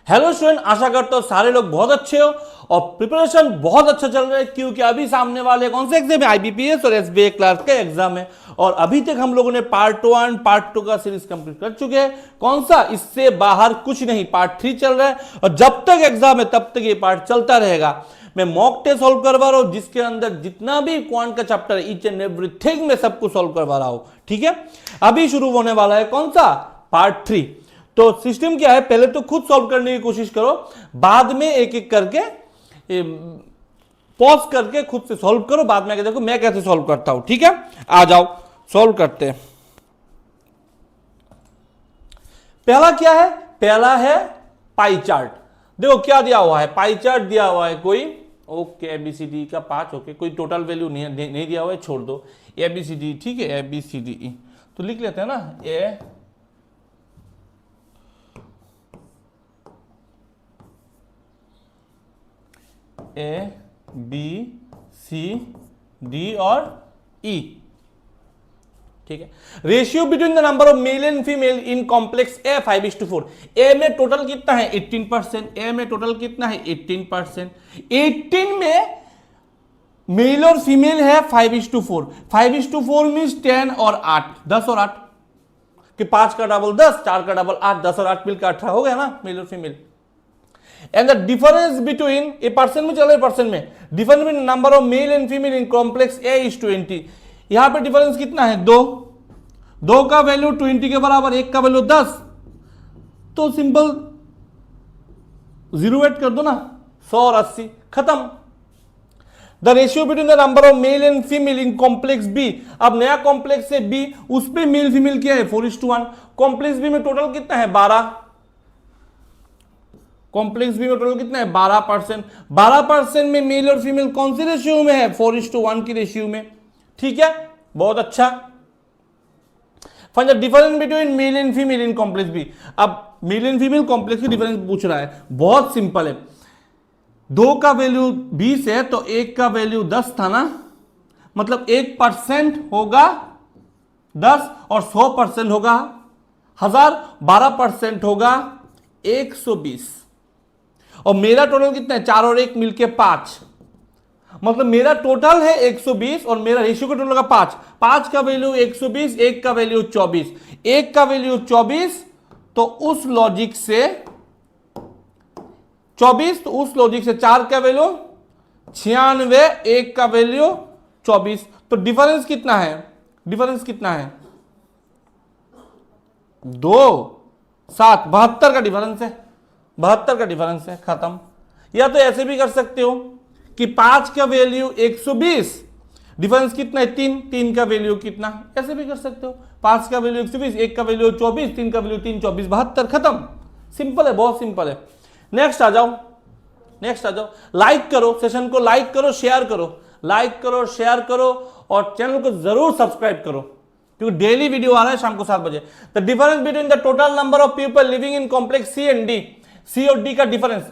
Hello student, आशा करता हूँ सारे लोग बहुत अच्छे हो और प्रिपरेशन बहुत अच्छा चल रहा है, क्योंकि अभी सामने वाले कौन से एग्जाम है? आईबीपीएस और एसबीआई क्लर्क के एग्जाम है। और अभी तक हम लोगों ने पार्ट 1 पार्ट 2 का सीरीज कंप्लीट कर चुके हैं। कौन सा? इससे बाहर कुछ नहीं, पार्ट 3 चल रहा है और जब तक एग्जाम है तब तक ये पार्ट चलता रहेगा। मैं मॉक टेस्ट सॉल्व करवा रहा हूं, जिसके अंदर जितना भी क्वांट का चैप्टर है, ईच एंड एवरीथिंग में सबको सॉल्व करवा रहा हूं। ठीक है, अभी शुरू होने वाला है कौन सा? पार्ट 3। तो सिस्टम क्या है, पहले तो खुद सॉल्व करने की कोशिश करो, बाद में एक एक करके पॉज करके खुद से सॉल्व करो, बाद में देखो मैं कैसे सॉल्व करता हूं। ठीक है, आ जाओ सॉल्व करते हैं। पहला क्या है? पहला है पाई चार्ट। देखो क्या दिया हुआ है, पाई चार्ट दिया हुआ है कोई, ओके एबीसीडी का 5, ओके कोई टोटल वैल्यू नहीं दिया हुआ है, छोड़ दो एबीसीडी। ठीक है, एबीसीडी तो लिख लेते हैं ना, ए बी सी डी और ई। ठीक है, ratio between the number of male and female in complex A 5:4। A में टोटल कितना है? 18%। ए में टोटल कितना है? 18%। 18 में मेल और फीमेल है 5:4। 5:4 मीन्स 10 और 8, 10 और 8 कि 5 का डबल 10, 4 का डबल 8, 10 और 8 मिलकर 18 हो गया ना, मेल और female. And the difference between, A percent में चल रहे, परसेंट में difference between number of male and female in complex A is 20। यहां पे डिफरेंस कितना है? 2 का वैल्यू 20 के बराबर, 1 का वैल्यू 10, तो सिंपल जीरो ऐड कर दो ना, 100 और 80 खत्म। The ratio between the number of male and female in complex B. अब नया कॉम्प्लेक्स है बी, उस पे मेल फीमेल क्या है? 4:1। कॉम्प्लेक्स बी में टोटल कितना है? 12। कॉम्प्लेक्स बी में टोटल कितना है? 12%। 12% में मेल और फीमेल कौन सी रेशियो में है? 4:1 की रेशियो में। ठीक है, बहुत अच्छा। Find the difference between male and female in complex B. अब मेल एंड फीमेल कॉम्प्लेक्स की डिफरेंस पूछ रहा है, बहुत सिंपल है। 2 का वैल्यू 20 है तो 1 का वैल्यू 10 था ना, मतलब 1% होगा 10 और 100% होगा 1000, 12% होगा 120। और मेरा टोटल कितना है? 4 और 1 मिलके 5, मतलब मेरा टोटल है 120 और मेरा रेशियो का टोटल का 5। 5 का वैल्यू 120, 1 का वैल्यू 24, 1 का वैल्यू 24, तो उस लॉजिक से 24, तो उस लॉजिक से 4 का वैल्यू 96, 1 का वैल्यू 24, तो डिफरेंस कितना है? डिफरेंस कितना है? 2, 7, 72 का डिफरेंस है, 72 का डिफरेंस है, खत्म। या तो ऐसे भी कर सकते हो कि 5 का वैल्यू 120, डिफरेंस कितना है? 3 का वैल्यू कितना, ऐसे भी कर सकते हो। 5 का वैल्यू 120, 1 का वैल्यू 24, 3 का वैल्यू 3, 24, 72, खत्म। सिंपल है, बहुत सिंपल है। नेक्स्ट आ जाओ, नेक्स्ट आ जाओ। लाइक करो, सेशन को लाइक करो, शेयर करो, लाइक करो, शेयर करो और चैनल को जरूर सब्सक्राइब करो, क्योंकि डेली वीडियो आ रहा है शाम को 7 बजे। The difference between the total number of people living in complex C and D. C और डी का डिफरेंस,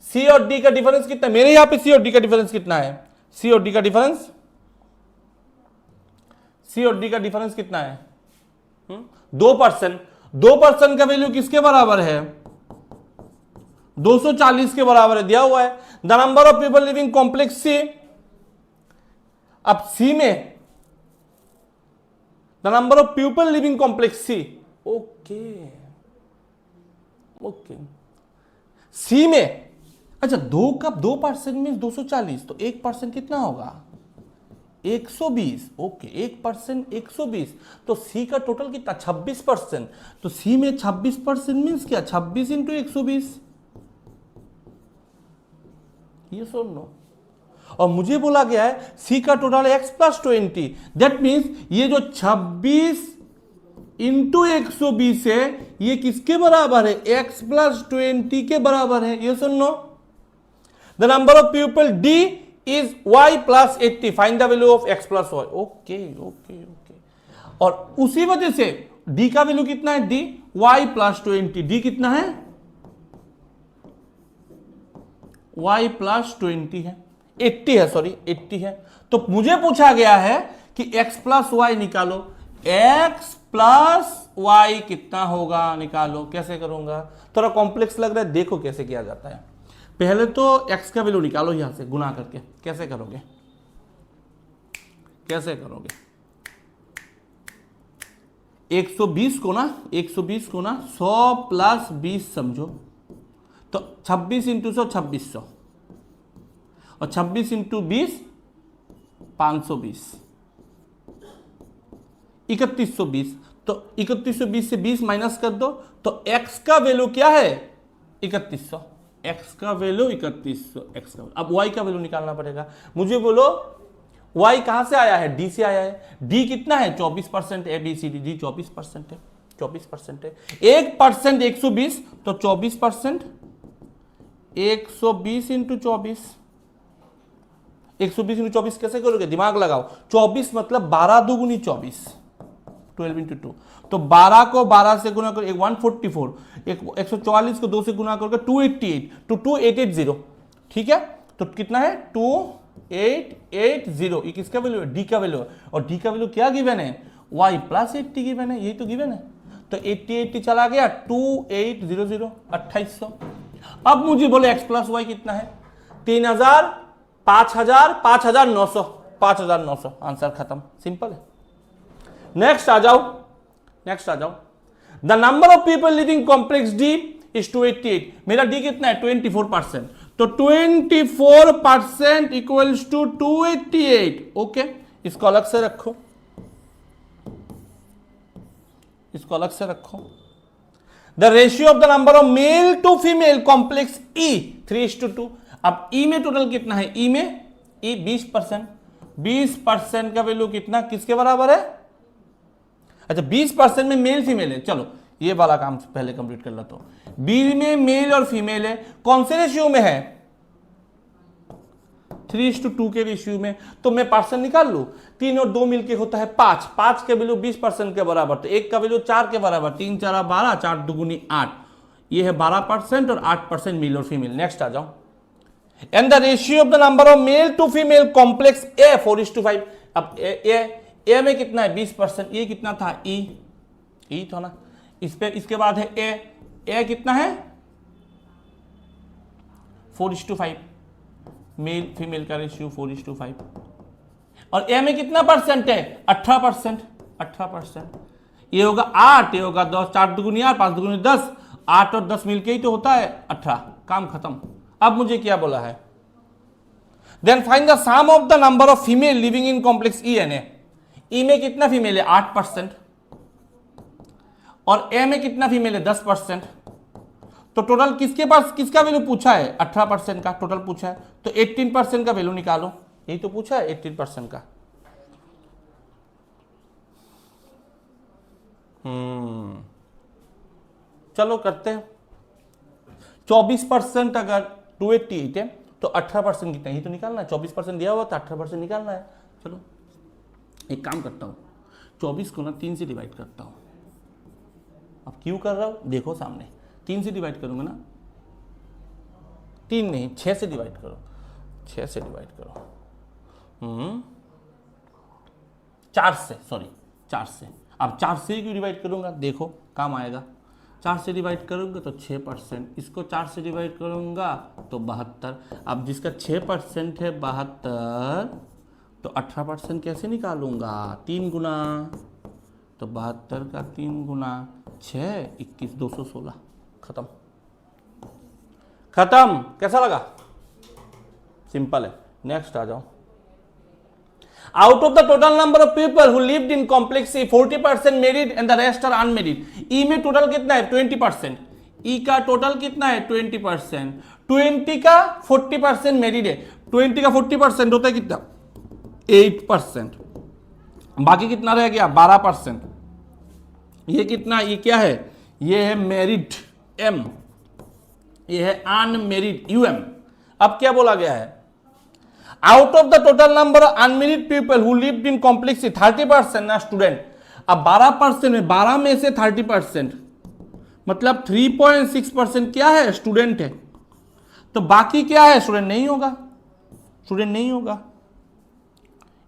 सी और डी का डिफरेंस कितना है? मेरे यहां पे सी और डी का डिफरेंस कितना है? सी और डी का डिफरेंस, सी और डी का डिफरेंस कितना है? 2%। 2% का वैल्यू किसके बराबर है? 240 के बराबर है, दिया हुआ है। The number of people living complex C, अब सी में the number of people living complex C, okay okay, C में अच्छा 2% मीन 240, तो 1% कितना होगा? 120, ओके 1% 120, तो सी का टोटल कितना? 26%। तो सी में 26% मीन्स क्या? 26 इंटू 120, ये सुन लो। और मुझे बोला गया है सी का टोटल x + 20, दैट मीन्स ये जो 26 इंटू 120 है, ये किसके बराबर है? x + 20 के बराबर है, ये सुन लो। The number of people d is y + 80, find the value of x + y। Okay okay okay, और उसी वजह से d का वैल्यू कितना है? d y + 20, d कितना है? y + 20 है, 80 है, सॉरी 80 है। तो मुझे पूछा गया है कि x + y निकालो, x + वाई कितना होगा निकालो। कैसे करूंगा, थोड़ा कॉम्प्लेक्स लग रहा है, देखो कैसे किया जाता है। पहले तो x का वैल्यू निकालो यहां से गुना करके। कैसे करोगे, कैसे करोगे, 120 को ना 100 प्लस 20 समझो, तो 26 इंटू 100 2600, और 26 इंटू 20 520, 3120। तो 3120 से 20 माइनस कर दो, तो x का वैल्यू क्या है 3100, x का वैल्यू 3100, x का। अब y का वैल्यू निकालना पड़ेगा। मुझे बोलो y कहां से आया है, d से आया है। d कितना है 24%, ABCD d 24% है, 24% है। 1% 120, तो 24%, 120 इंटू 24, 120 इंटू 24 कैसे करोगे, दिमाग लगाओ। 24 मतलब 12 दूगुनी 24, 12 इंटू 2, तो 12 को 12 से गुना करो 144, 144 को 2 से गुना करके 288, तो 2880, ठीक है। तो कितना है 2880, ये किसका वैल्यू है, डी का वैल्यू है। और डी का वैल्यू क्या गिवन है, y प्लस 80 गिवन है, यही तो गिवन है। तो 80 चला गया 2800, 2800। अब मुझे बोले x प्लस वाई कितना है, 3000, 5000, 5900, 5900, आंसर खत्म, सिंपल है। नेक्स्ट आ जाओ, नेक्स्ट आ जाओ। The number of people living complex D is 288। मेरा डी कितना है 24%, तो 24% इक्वल्स टू 288। ओके, इसको अलग से रखो, इसको अलग से रखो। The ratio of the number of male to female complex E 3:2। अब ई में टोटल कितना है, ई में ई 20%, 20% का वैल्यू कितना, किसके बराबर है, अच्छा 20% में मेल फीमेल है। चलो ये वाला काम पहले कंप्लीट कर लेता हूं। बी में मेल और फीमेल है, कौन से रेशियो में है, 3:2 के रेशियो में। तो मैं परसेंट निकाल लू, 3 और 2 मिलके होता है 5, 5 के वैल्यू 20% के बराबर, तो 1 का वैल्यू 4 के बराबर, 3 4 12, 4 दूगुनी 8, ये है 12% और 8% मेल और फीमेल। नेक्स्ट आ जाओ। And the ratio of the number of male to female complex A 4:5। अब ए में कितना है 20%, ये कितना था ई था ना, इस पे इसके बाद है ए कितना है 4:5, मेल फीमेल का रेशियो 4:5। और ए में कितना परसेंट है 18%, 18%। ये होगा 8, ये होगा 10, 4 दूगुनी 8, 5 दूगुनी 10, 8 और 10 मिलके ही तो होता है 18, काम खत्म। अब मुझे क्या बोला है, then find the sum of the number of female living in complex E and A. E में कितना फीमेल है 8%, और ए में कितना फीमेल है 10%। तो टोटल किसके पास किसका वैल्यू पूछा है 18% का टोटल पूछा है, तो 18% का वैल्यू निकालो, यही तो पूछा है 18% का। चलो करते हैं। 24% अगर 288 है तो 18% कितना, ही तो निकालना है। 24% दिया हुआ था, 18% निकालना है। चलो एक काम करता हूँ, 24 को ना 3 से डिवाइड करता हूँ। अब क्यों कर रहा हूँ देखो सामने, 3 से डिवाइड करूंगा ना, 3 नहीं 6 से डिवाइड करो, 6 से डिवाइड करो, 4 से, सॉरी 4 से। अब 4 से क्यों डिवाइड करूंगा, देखो काम आएगा। 4 से डिवाइड करूंगा तो 6%, इसको 4 से डिवाइड करूंगा तो 72। अब जिसका 6% है 72, तो 18% कैसे निकालूंगा, 3 गुना, तो 72 का 3 गुना 6, 21, 216, खत्म, खत्म। कैसा लगा, सिंपल है। नेक्स्ट आ जाओ। Out of the total number of people who lived in complex E 40% married and the rest are unmarried. E में टोटल कितना है 20%, ई का टोटल कितना है 20%, 20 का 40% मैरिड है, 20 का 40% होता है कितना 8%, बाकी कितना रह गया 12%। ये कितना, ये क्या है, ये है मैरिड एम, ये है अनमेरिड यूएम। अब क्या बोला गया है, out of the total number of unmarried people who lived in complex 30% ना स्टूडेंट। अब 12% में 12 में से 30%, मतलब 3.6% क्या है स्टूडेंट है, तो बाकी क्या है स्टूडेंट नहीं होगा, स्टूडेंट नहीं होगा।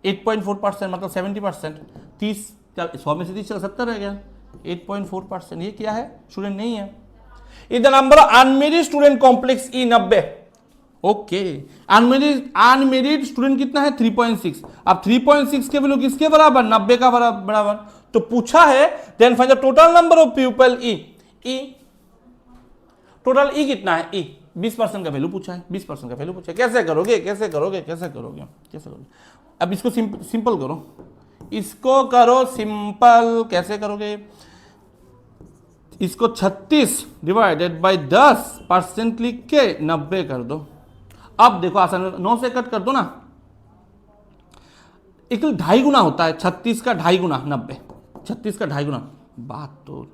8.4% मतलब 70%, 30, 100 में से 30 70 रह गया, 8.4%। ये क्या है? स्टूडेंट नहीं है। Is the number of unmarried student complex E 90। Okay, unmarried student कितना है? 3.6। अब 3.6 के वैल्यू किसके बराबर? 90 का बराबर। तो पूछा है then find the total number of people E. Total E कितना है? ई 20% का वैल्यू पूछा है, 20% का वैल्यू पूछा है। कैसे करोगे? अब इसको सिंपल करो, इसको करो सिंपल। कैसे करोगे? इसको 36 डिवाइडेड बाई 10% लिख के 90 कर दो। अब देखो आसान, 9 से कट कर दो ना, एक 2.5 गुना होता है 36 का 2.5 गुना 90, 36 का 2.5 गुना। बात तो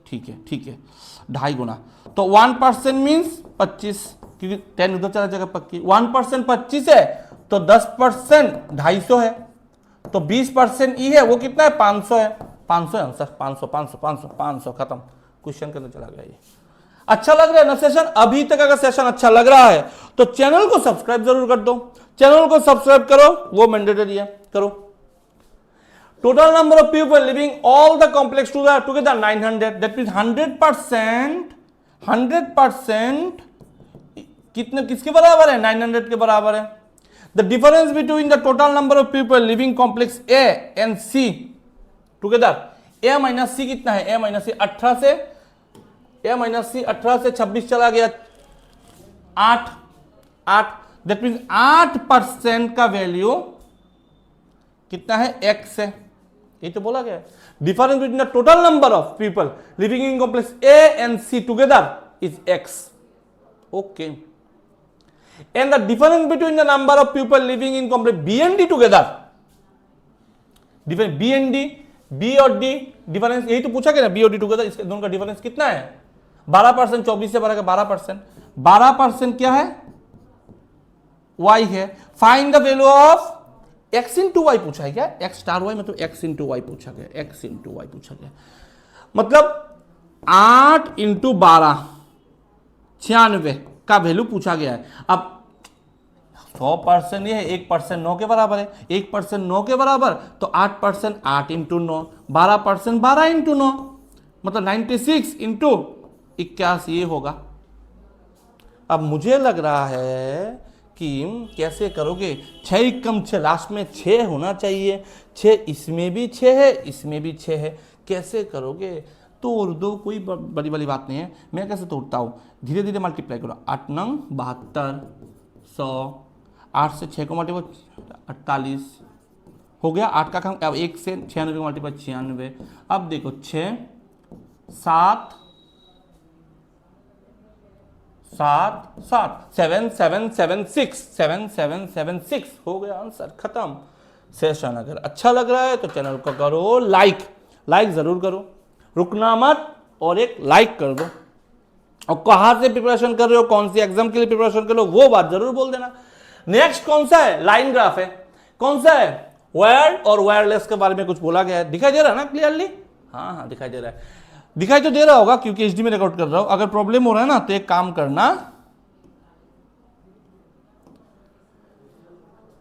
ठीक है 2.5 गुना। तो 1% मीन्स 25, क्योंकि 10 उधर चला जाएगा पक्की। 1% 25 है, तो 10% 250 है, तो 20% ई है, वो कितना है? 500 है। 500 है आंसर, 500 खत्म। क्वेश्चन के अंदर चला गया ये। अच्छा लग रहा है ना सेशन? अभी तक अगर सेशन अच्छा लग रहा है तो चैनल को सब्सक्राइब जरूर कर दो। चैनल को सब्सक्राइब करो, वो मैंडेटरी है, करो। Total number of people living all the complex together 900। That means 100% कितने किसके बराबर है? 900 के बराबर है। The difference between the total number of people living complex A and C together, A minus C कितना है? ए माइनस सी 18 से 26 चला गया 8। दैट मीन्स 8% का वैल्यू कितना है? एक्स है। ये तो बोला गया। Difference between the total number of people living in complex A and C together is X. Okay, and the difference between the number of people living in complex B and D together, difference B and D, B और D difference, यही तो पूछा गया ना, B और D together, इसके दोनों का डिफरेंस कितना है? 12%। 24 से बढ़ाकर 12%। 12% क्या है? y है। Find the value of x into Y पूछा है क्या? x स्टार y मतलब x इंटू वाई पूछा गया, x इंटू वाई पूछा गया, मतलब 8 इंटू 12 96 का वैल्यू पूछा गया है। अब 100% ये है, 1% 9 के बराबर है, 1% 9 के बराबर, तो 8% 8 इंटू 9, 12% 12 इंटू 9, मतलब 96 इंटू 81 ये होगा। अब मुझे लग रहा है कि कैसे करोगे? 6 कम 6, लास्ट में 6 होना चाहिए। 6 इसमें भी 6 है, इसमें भी 6 है, कैसे करोगे? तोड़ दो, कोई बड़ी बड़ी बात नहीं है। मैं कैसे तोड़ता हूँ? धीरे धीरे मल्टीप्लाई करो। 8 9 72 100, 8 से 6 को मल्टीप्लाई 48 हो गया। 8 का काम, अब 1 से 96 को मल्टीप्लाई 96। अब देखो 6 7 7 7 7 7 7 6 7 7 7 6 हो गया आंसर, खत्म। सेशन अगर अच्छा लग रहा है तो चैनल को करो लाइक जरूर करो, रुकना मत, और एक लाइक कर दो। और कहां से प्रिपरेशन कर रहे हो, कौन सी एग्जाम के लिए प्रिपरेशन कर रहे हो, वो बात जरूर बोल देना। नेक्स्ट कौन सा है? लाइन ग्राफ है। कौन सा है? वायर्ड और वायरलेस के बारे में कुछ बोला गया है। दिखाई दे रहा है ना क्लियरली? हाँ दिखाई दे रहा है। दिखाई तो दे रहा होगा क्योंकि एचडी में रिकॉर्ड कर रहा हूं। अगर प्रॉब्लम हो रहा है ना तो एक काम करना,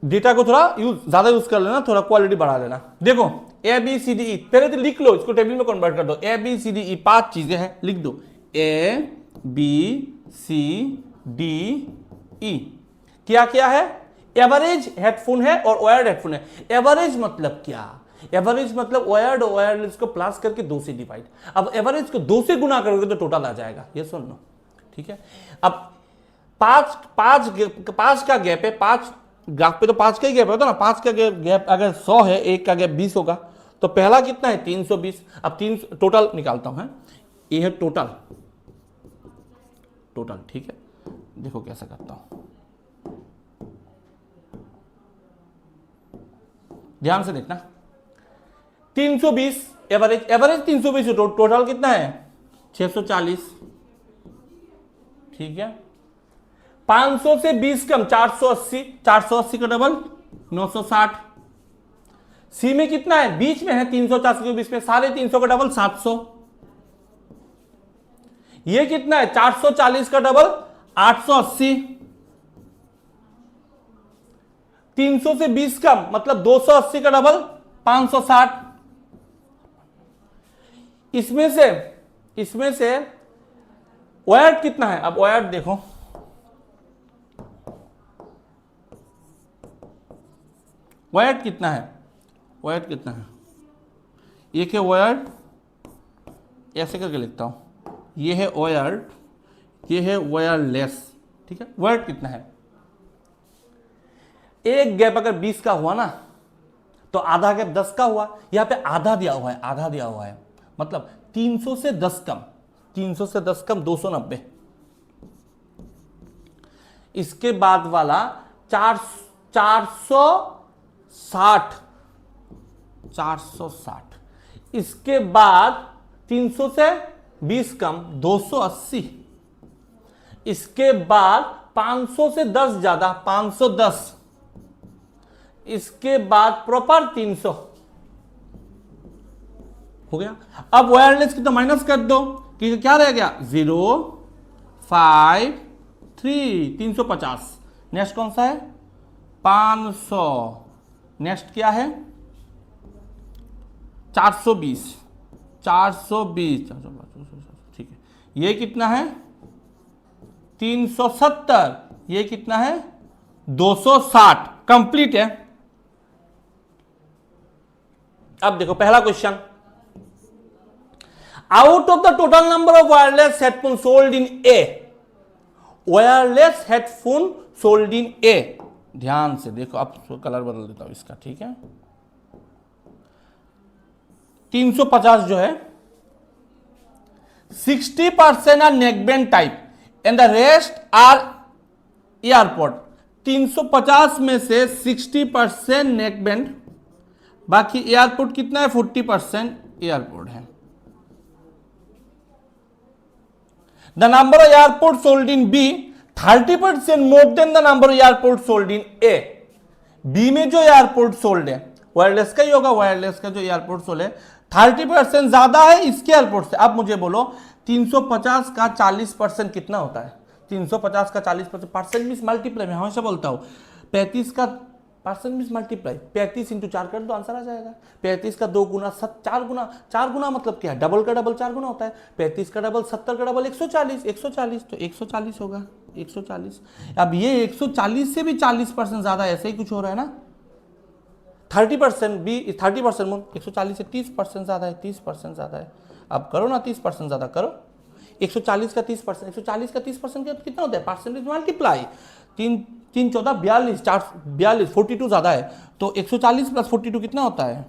डेटा को थोड़ा ज्यादा यूज कर लेना, थोड़ा क्वालिटी बढ़ा लेना। देखो A B C D E, पहले तो लिख लो, इसको टेबल में कन्वर्ट कर दो। A B C D E 5 चीजें हैं, लिख दो। A B C D E क्या क्या है? एवरेज हेडफोन है और वायर्ड हेडफोन है। एवरेज मतलब क्या? एवरेज मतलब वायर्ड और वायरलेस को प्लस करके 2 से डिवाइड। अब एवरेज को 2 से गुना करोगे तो टोटल आ जाएगा, ये सुन लो, ठीक है। अब 5 का गैप है, 5 ग्राफ पे तो 5 का ही गैप होता है ना। 5 का गैप अगर 100 है, 1 का गैप 20 होगा, तो पहला कितना है? 320। अब 3 टोटल निकालता हूं, ये है टोटल, ठीक है। देखो कैसे करता हूं, ध्यान से देखना। 320 एवरेज 320, टोटल कितना है? 640, ठीक है। 500 से 20 कम 480, 480 का डबल 960। सी में कितना है? बीच में है 380 के बीच में, 350 का डबल 700। ये कितना है? 440 का डबल 880। 300 से 20 कम मतलब 280 का डबल 560। इसमें से वायर्ड कितना है? अब वायर्ड देखो, वायर्ड कितना है? वायर्ड कितना है? एक है वायर्ड, ऐसे करके लिखता हूं, ये है वायर्ड, ये है वायरलेस, ठीक है। वायर्ड कितना है? एक गैप अगर 20 का हुआ ना तो आधा गैप 10 का हुआ। यहां पे आधा दिया हुआ है, आधा दिया हुआ है, मतलब 300 से 10 कम, 300 से 10 कम 290। इसके बाद वाला 460, इसके बाद 300 से 20 कम 280, इसके बाद 500 से 10 ज्यादा 510, इसके बाद प्रॉपर 300 हो गया। अब वायरलेस की तो माइनस कर दो, कि क्या रह गया? 0 5 3 350। नेक्स्ट कौन सा है? 500। नेक्स्ट क्या है? 420 420, ठीक है। ये कितना है? 370। ये कितना है? 260। कंप्लीट है। अब देखो पहला question, out of the total number of wireless headphone sold in A, wireless headphone sold in A, ध्यान से देखो, अब कलर बदल देता हूं इसका, ठीक है। 350 जो है 60% are neckband type and the rest are earpods. 350 में से 60% नेकबैंड, बाकी एयरपोर्ट कितना है? 40% एयरपोर्ट है। The number of earpods sold in B 30% more than the number of earpods sold in A. B में जो एयरपोर्ट सोल्ड है वायरलेस का ही होगा, वायरलेस का जो एयरपोर्ट सोल्ड है 30% ज्यादा है इसके एयरपोर्ट से। अब मुझे बोलो 350 का 40% कितना होता है? 350 का 40% परसेंट मींस मल्टीप्लाई, मैं हमेशा बोलता हूं 35 का परसेंट मींस मल्टीप्लाई, 35 इंटू 4 कर दो आंसर आ जाएगा। 35 का 2 गुना 4 गुना, 4 गुना मतलब क्या है? डबल का डबल 4 गुना होता है। 35 का डबल 70 का डबल 140, 140 तो 140 होगा, 140। अब ये 140 से भी 40% ज्यादा, ऐसे ही कुछ हो रहा है ना। 30% भी 30% 140 से 30% ज्यादा है, 30% ज्यादा है। अब करो ना 30% ज्यादा करो। 140 का 30%, 140 का 30% कितना होता है? परसेंटेज मल्टीप्लाई, 3 3 14 42, 4 42, 42 ज्यादा है, तो 140 प्लस 42 कितना होता है?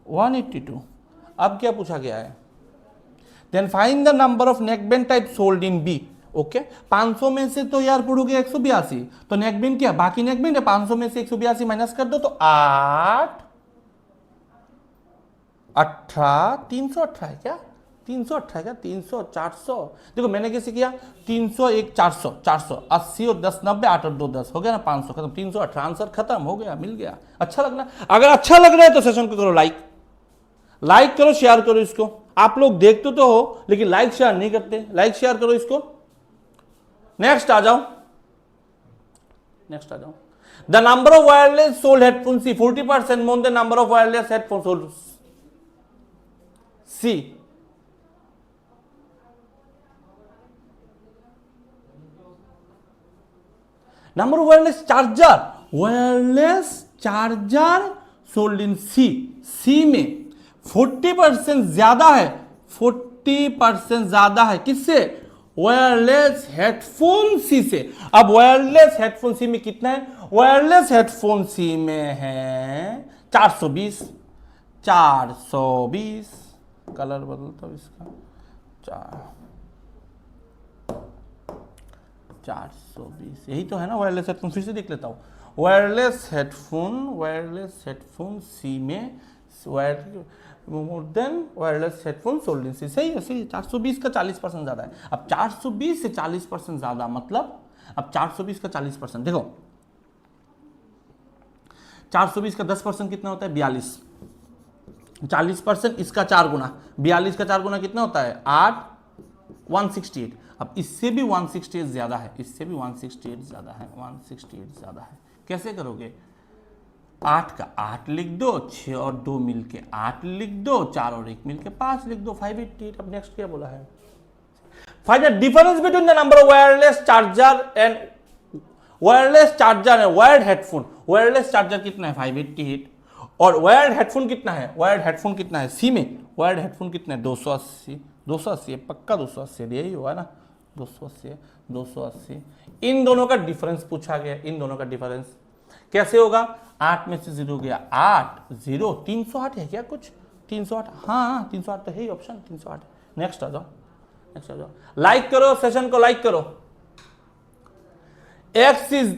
182। अब क्या पूछा गया है? Then find the number of neckband type sold in B. Okay, 500 में से तो यार पुट हो गया 182, तो नेकबैंड क्या? बाकी नेकबैंड है, 500 में से 182 माइनस कर दो तो 8 18 318 है क्या? 318 है क्या? 300 400, देखो मैंने कैसे किया? 300 1 400 480 और 10 90 8 और 2 10 हो गया ना, 500 खत्म। 318 आंसर खत्म हो गया, मिल गया। अच्छा लग रहा है? अगर अच्छा लग रहा है तो सेशन को करो लाइक करो, शेयर करो इसको। आप लोग देखते तो हो लेकिन लाइक शेयर नहीं करते, लाइक शेयर करो इसको। नेक्स्ट आ जाओ, the number of wireless sold headphone C 40% more than number of wireless headphone sold C. Number of wireless charger sold in C में 40% ज्यादा है, 40% ज्यादा है किससे? वायरलेस हेडफोन सी से। अब वायरलेस हेडफोन सी में कितना है? वायरलेस हेडफोन सी में है 420, कलर बदलता हूं इसका, 420, यही तो है ना वायरलेस हेडफोन। फिर से देख लेता हूं, वायरलेस हेडफोन सी में more than wireless headphone sold in C. सही है, सही है। 420 का 40% ज्यादा है। अब 420 से 40% ज्यादा मतलब, अब 420 का 40% देखो, 420 का 10% कितना होता है? 42। 40% इसका 4 गुना, 42 का 4 गुना कितना होता है? 8 168। अब इससे भी 168 ज्यादा है, इससे भी 168 ज्यादा है, 168 ज्यादा है। कैसे करोगे? 8 का 8 लिख दो, 6 और 2 मिलके 8 लिख दो, 4 और 1 मिलके 5 लिख दो, 588। अब नेक्स्ट क्या बोला है? Find the difference between the number of wireless charger and wireless charger and wired headphone. Wireless charger कितना है? 588। और वायर्ड हेडफोन कितना है? वायर्ड हेडफोन कितना है? सी में वायर्ड हेडफोन कितना है? 280। 280 है, पक्का 280 है, यही हुआ ना, 280 है, 280। इन दोनों का डिफरेंस पूछा गया। इन दोनों का डिफरेंस कैसे होगा? 8 में से 0 गया, 8 0, 308 है क्या कुछ? 308, हाँ 308 तो है ही ऑप्शन, 308। नेक्स्ट आ जाओ, नेक्स्ट आ जाओ। लाइक करो, सेशन को लाइक करो। X is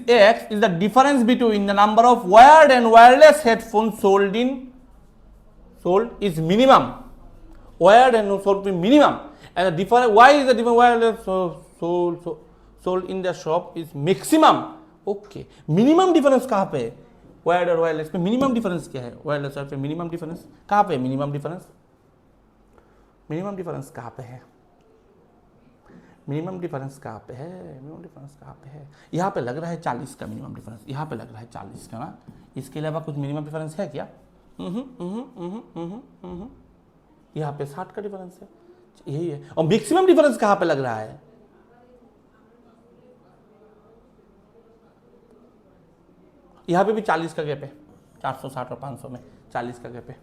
the difference between the number of wired and wireless headphones sold is minimum. Wired and sold is minimum. And the difference, why is the difference wireless sold in the shop is maximum? Okay. Minimum difference कहाँ पे है? Wired और wireless में minimum difference क्या है? Wireless और पे minimum difference कहाँ पे है? minimum difference कहाँ पे है? मिनिमम डिफरेंस कहाँ पे है? मिनिमम डिफरेंस कहाँ पे है? यहाँ पे लग रहा है 40 का मिनिमम डिफरेंस, यहाँ पे लग रहा है 40 का ना। इसके अलावा कुछ मिनिमम डिफरेंस है क्या? यहाँ पे 60 का डिफरेंस है, यही है। और मैक्सिमम डिफरेंस कहाँ पे लग रहा है? यहाँ पे भी 40 का गैप है, 460 और 500 में 40 का गैप है।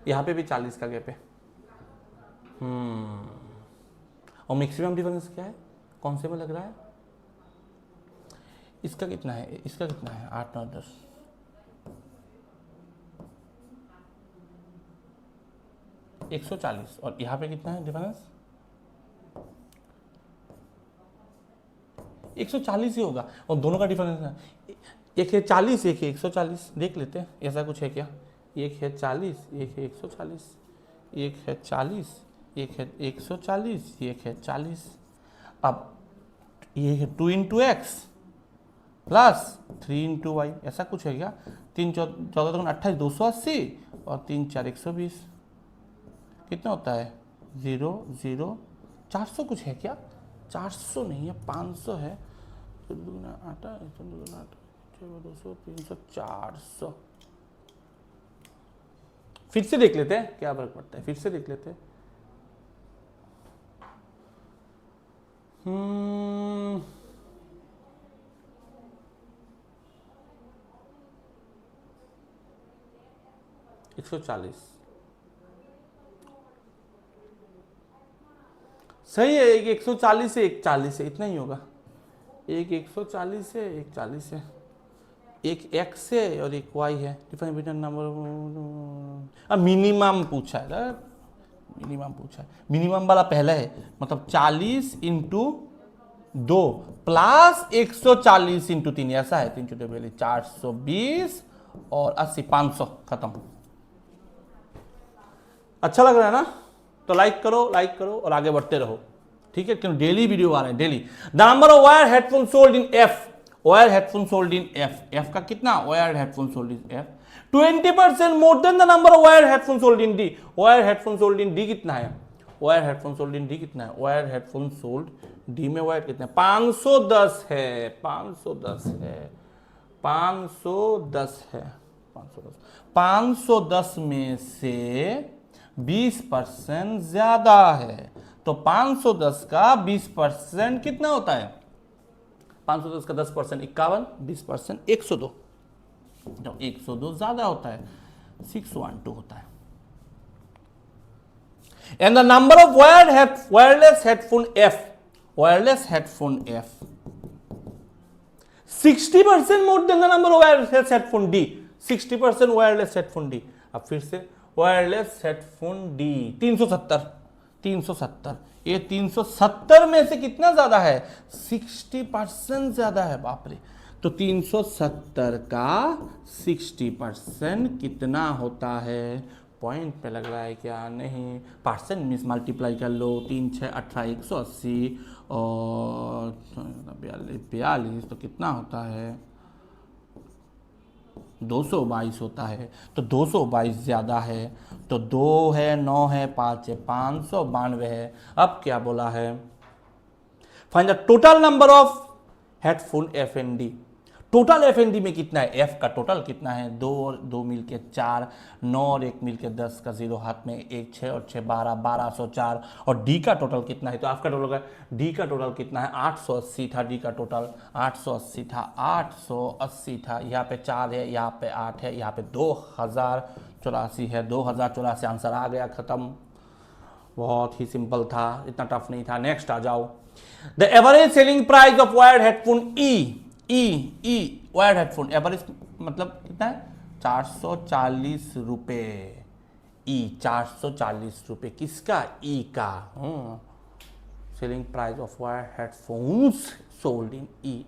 यहाँ पे भी 40 का गैप है। और मैक्सिमम डिफरेंस क्या है? कौन से में लग रहा है? इसका कितना है? इसका कितना है? 8 9 10, $140। और यहाँ पे कितना है डिफरेंस? 140 ही होगा। और दोनों का डिफरेंस है, एक है 40, एक है 140। देख लेते हैं ऐसा कुछ है क्या? एक है 40, एक है 140, एक है 40, एक है 140, एक है 40। अब ये है 2 × x प्लस 3 × y, ऐसा कुछ है क्या? 3 14 2 28, 280 और 3 4 120, कितना होता है? 0 0 400 कुछ है क्या? 400 नहीं है, 500 है। 2 8 200 300 400। फिर से देख लेते हैं क्या फर्क पड़ता है, फिर से देख लेते हैं। 140 सही है। एक 140 है, एक 40 है, इतना ही होगा। एक 140 है, एक 40 है, एक x है और एक y है। डिफरेंस बिटवीन नंबर, मिनिमम पूछा है, मिनिमम पूछा है। मिनिमम वाला पहला है, मतलब 40 × 2 प्लस 140 × 3, ऐसा है। 3 छोटे पहले 420 और 80, 500, खत्म। अच्छा लग रहा है ना? तो लाइक करो और आगे बढ़ते रहो, ठीक है? क्यों? डेली वीडियो आ रहे हैं, daily. The number of wire headphone sold in F, wire headphone sold in F का कितना? Wire headphone sold in F 20% more than the number of wire headphone sold in D. Wire headphone sold in D कितना है? Wire headphone sold इन D कितना है? Wire headphone sold D में wire कितना है? 510 है, 510 है, 510 है, 510। 510 में से 20% ज्यादा है, तो 510 का 20% कितना होता है? 510 का 10% 51, 20% 102। तो 102 ज्यादा होता है, 612 होता है। And the number of wireless headphone F, wireless headphone F 60% more than the number of wireless headphone D, 60% wireless headphone D. अब फिर से वायरलेस हेडफोन डी 370, 370। ये 370 में से कितना ज्यादा है? 60% ज्यादा है, बाप रे। तो 370 का 60% कितना होता है? पॉइंट पे लग रहा है क्या? नहीं, परसेंट मिस मल्टीप्लाई कर लो। 3 6 18 180 और 42 तो कितना होता है? 222 होता है। तो 222 ज़्यादा है, तो 2 है, 9 है, 5 है, 592 है। अब क्या बोला है? Find the total number of headphone F and D. Total F and D में कितना है, एफ का टोटल कितना है, 2 और 2 मिल के 4, 9 और 1 मिल के 10 का 0 हाथ में 1, 6 और 6 12, 1204। और डी का टोटल कितना है, तो आपका टोटल का डी का टोटल कितना है, 880 था डी का टोटल, 880 था, 880 था। यहाँ पे 4 है, यहाँ पे 8 है, यहाँ पे 2084 है, 2084 आंसर आ गया, खत्म। बहुत ही सिंपल था, इतना टफ नहीं था। नेक्स्ट आ जाओ। The average selling price of wired headphone E wired headphone average मतलब कितना है, 440 रुपए। ई 440 रुपए किसका, ई का। Selling price of wired headphones sold in E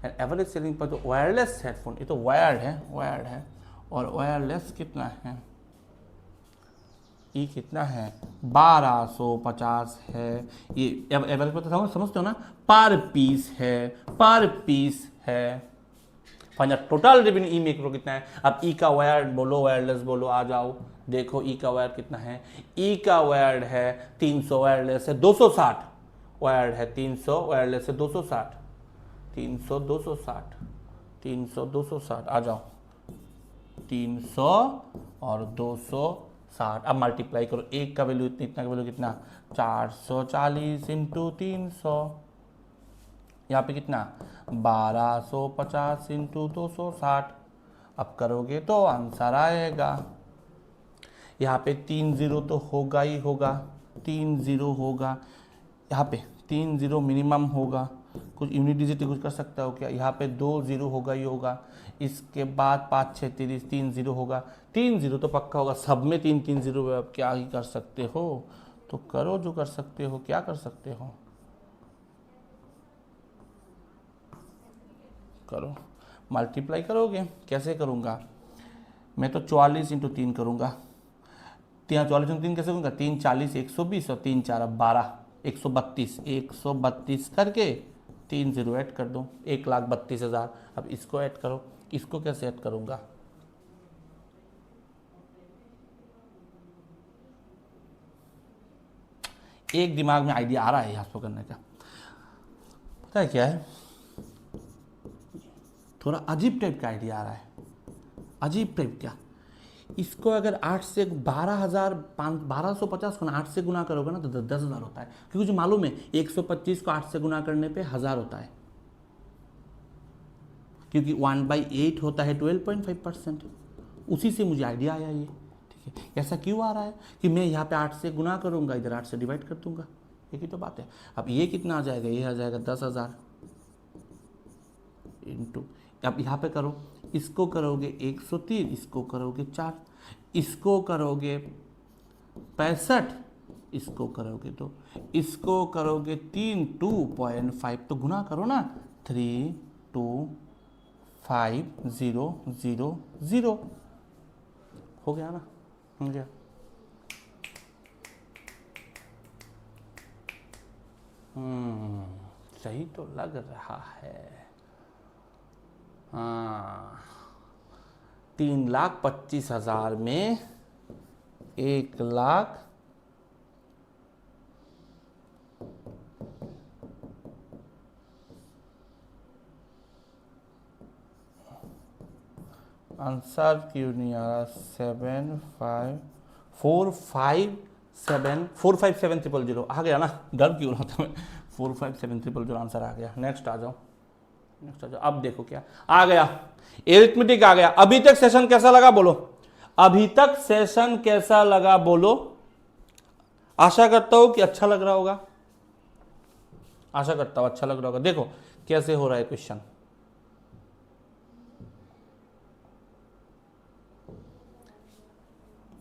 and average selling price of wireless headphone, ये तो वायर्ड है और वायरलेस कितना है, ई कितना है, 1250 है। ये एवरेज पर तो समझते हो ना, पर पीस है। फाइंड द टोटल रेवेन्यू ई में कितना है। अब ई का वायर्ड बोलो, वायरलेस बोलो, आ जाओ देखो ई का वायर्ड कितना है। ई का वायर्ड है 300, वायरलेस है 260, वायर्ड है 300, वायरलेस है 260, 300 260, 300 260, आ जाओ 300 और 260। अब मल्टीप्लाई करो, एक का वैल्यू इतना, इतना का वैल्यू कितना, 440 इंटू 300, यहाँ पे कितना 1250 इंटू 260। अब करोगे तो आंसर आएगा, यहाँ पे 3 0 तो होगा ही होगा, 3 0 होगा, यहाँ पे 3 0 मिनिमम होगा। कुछ यूनिट डिजिट कुछ कर सकता हो क्या, यहाँ पे 2 0 होगा ही होगा, इसके बाद 5 6 30, 3 0 होगा, 3 0 तो पक्का होगा, सब में 3 3 0। अब क्या ही कर सकते हो, तो करो जो कर सकते हो, क्या कर सकते हो करो। मल्टीप्लाई करोगे, कैसे करूँगा मैं, तो 44 इंटू 3 करूँगा, 44 इंटू 3 कैसे करूँगा, 3 40 120 और 3 4 12 132, 132 करके 3 0 ऐड कर दो, 1,32,000। अब इसको ऐड करो, इसको कैसे ऐड करूँगा, एक दिमाग में आइडिया आ रहा है यहाँ पर करने का, पता है क्या है, थोड़ा अजीब टाइप का आइडिया आ रहा है। अजीब टाइप क्या, इसको अगर 8 से 1250 को 8 से गुना करोगे ना तो 10,000 होता है, क्योंकि मुझे मालूम है 125 को 8 से गुना करने पे 1000 होता है, क्योंकि 1/8 होता है 12.5%। उसी से मुझे आइडिया आया ये, ठीक है। ऐसा क्यों आ रहा है कि मैं यहाँ पे 8 से गुना करूँगा, इधर 8 से डिवाइड कर दूंगा, एक ही तो बात है। अब ये कितना आ जाएगा, ये आ जाएगा 10,000 इंटू, अब यहाँ पे करो, इसको करोगे 103, इसको करोगे 4, इसको करोगे 65, इसको करोगे 2, इसको करोगे 3, 2.5, तो गुना करो ना, 3 2 5 0 0 0 हो गया ना, हो गया। सही तो लग रहा है। हाँ, 3,25,000 में 1,00,000 आंसर क्यों नहीं आ रहा, 457 आ गया ना, डर क्यों रहा था मैं, 457 आंसर आ गया। नेक्स्ट आ जाओ, अब देखो क्या आ गया, एरिथमेटिक आ गया। अभी तक सेशन कैसा लगा बोलो, अभी तक सेशन कैसा लगा बोलो, आशा करता हूं कि अच्छा लग रहा होगा, आशा करता हूं अच्छा लग रहा होगा। देखो कैसे हो रहा है question,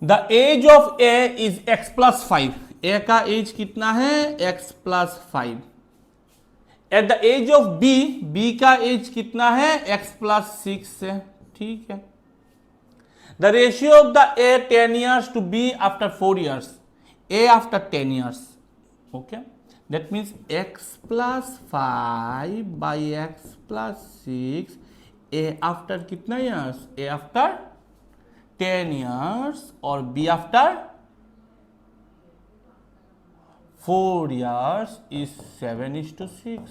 the age of A is x+5, A का एज कितना है, x+5। At the age of B, B का एज कितना है, x+6 है, ठीक है। The ratio of the A 10 years to B after 4 years, A after 10 years, okay, that means x+5 by x+6, A after कितना years, A after 10 years और B after 4 years is 7:6।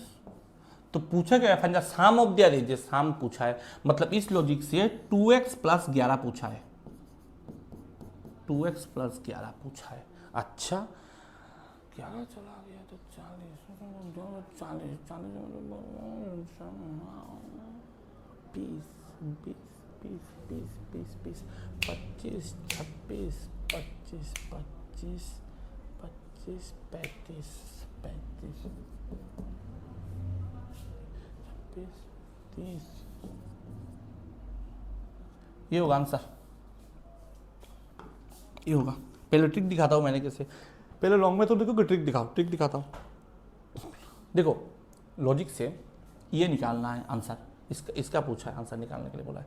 तो पूछा क्या है फंजा, साम ऑफ दिया दीजिए, साम पूछा है, मतलब इस लॉजिक से 2x प्लस 11 पूछा है, 2x प्लस 11 पूछा है। अच्छा 11 चला गया तो 40 20 25 26 25 25 25 35 35 30, ये होगा आंसर, ये होगा। पहले ट्रिक दिखाता हूँ मैंने कैसे, पहले लॉन्ग में तो देखो ट्रिक दिखाओ, ट्रिक दिखाता हूँ। देखो लॉजिक से ये निकालना है आंसर, इसका पूछा है आंसर निकालने के लिए बोला है।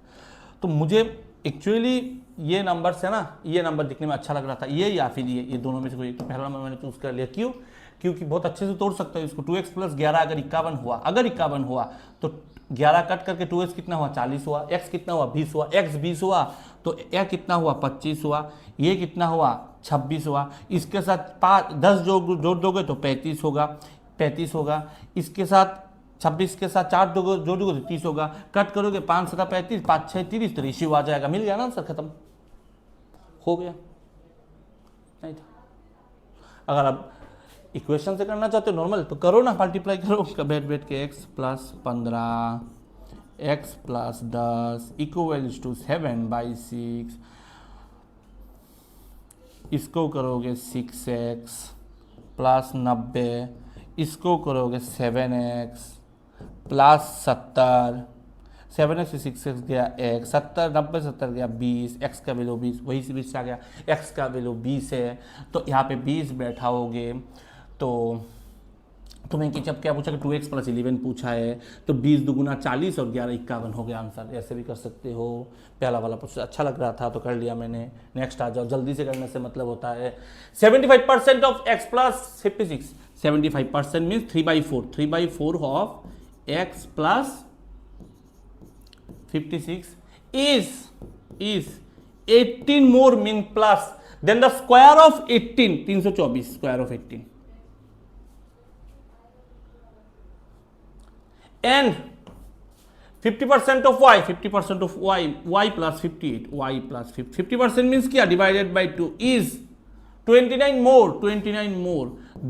तो मुझे एक्चुअली ये नंबर से ना, ये नंबर दिखने में अच्छा लग रहा था, ये या फिर ये दोनों में से कोई, तो पहला नंबर मैंने चूज कर लिया। क्यों? क्योंकि बहुत अच्छे से तोड़ सकता है इसको। 2x प्लस 11 अगर 51 हुआ, अगर 51 हुआ तो 11 कट करके 2x कितना हुआ 40 हुआ, x कितना हुआ 20 हुआ, x 20 हुआ तो यह कितना हुआ 25 हुआ, ये कितना हुआ 26 हुआ, इसके साथ 10 जोड़ दोगे तो 35 होगा, 35 होगा, इसके साथ 26 के साथ 4 जोड़ोगे तो 30 होगा, कट करोगे 5 7 35 5 6 30 तो रेशियो आ जाएगा। मिल गया ना आंसर, खत्म हो गया। नहीं था। अगर आप इक्वेशन से करना चाहते हो नॉर्मल तो करो ना, मल्टीप्लाई करो, बैठ के x plus 15 x plus 10 equals to 7/6, इसको करोगे 6x प्लस 90, इसको करोगे 7x प्लस 70, 7x से 6x गया 1, 70 90 70 गया 20, x का वैल्यू 20, वही से 20 आ गया, x का वैल्यू 20 है तो यहाँ पे 20 बैठाओगे तो तुम्हें कि जब क्या पूछा कि 2x प्लस 11 पूछा है तो 20 दुगुना 40 और 11 51 हो गया आंसर। ऐसे भी कर सकते हो। पहला वाला पूछा अच्छा लग रहा था तो कर लिया मैंने। नेक्स्ट आ जाओ, जल्दी से करने से मतलब होता है। 75% of x plus 56, 75% means 3/4, 3/4 of x plus 56 is 18 more mean plus then the square of 18, 324 square of 18 and 50% of y, 50% of y plus 58, y plus 50, 50% means क्या divided by 2 is 29 more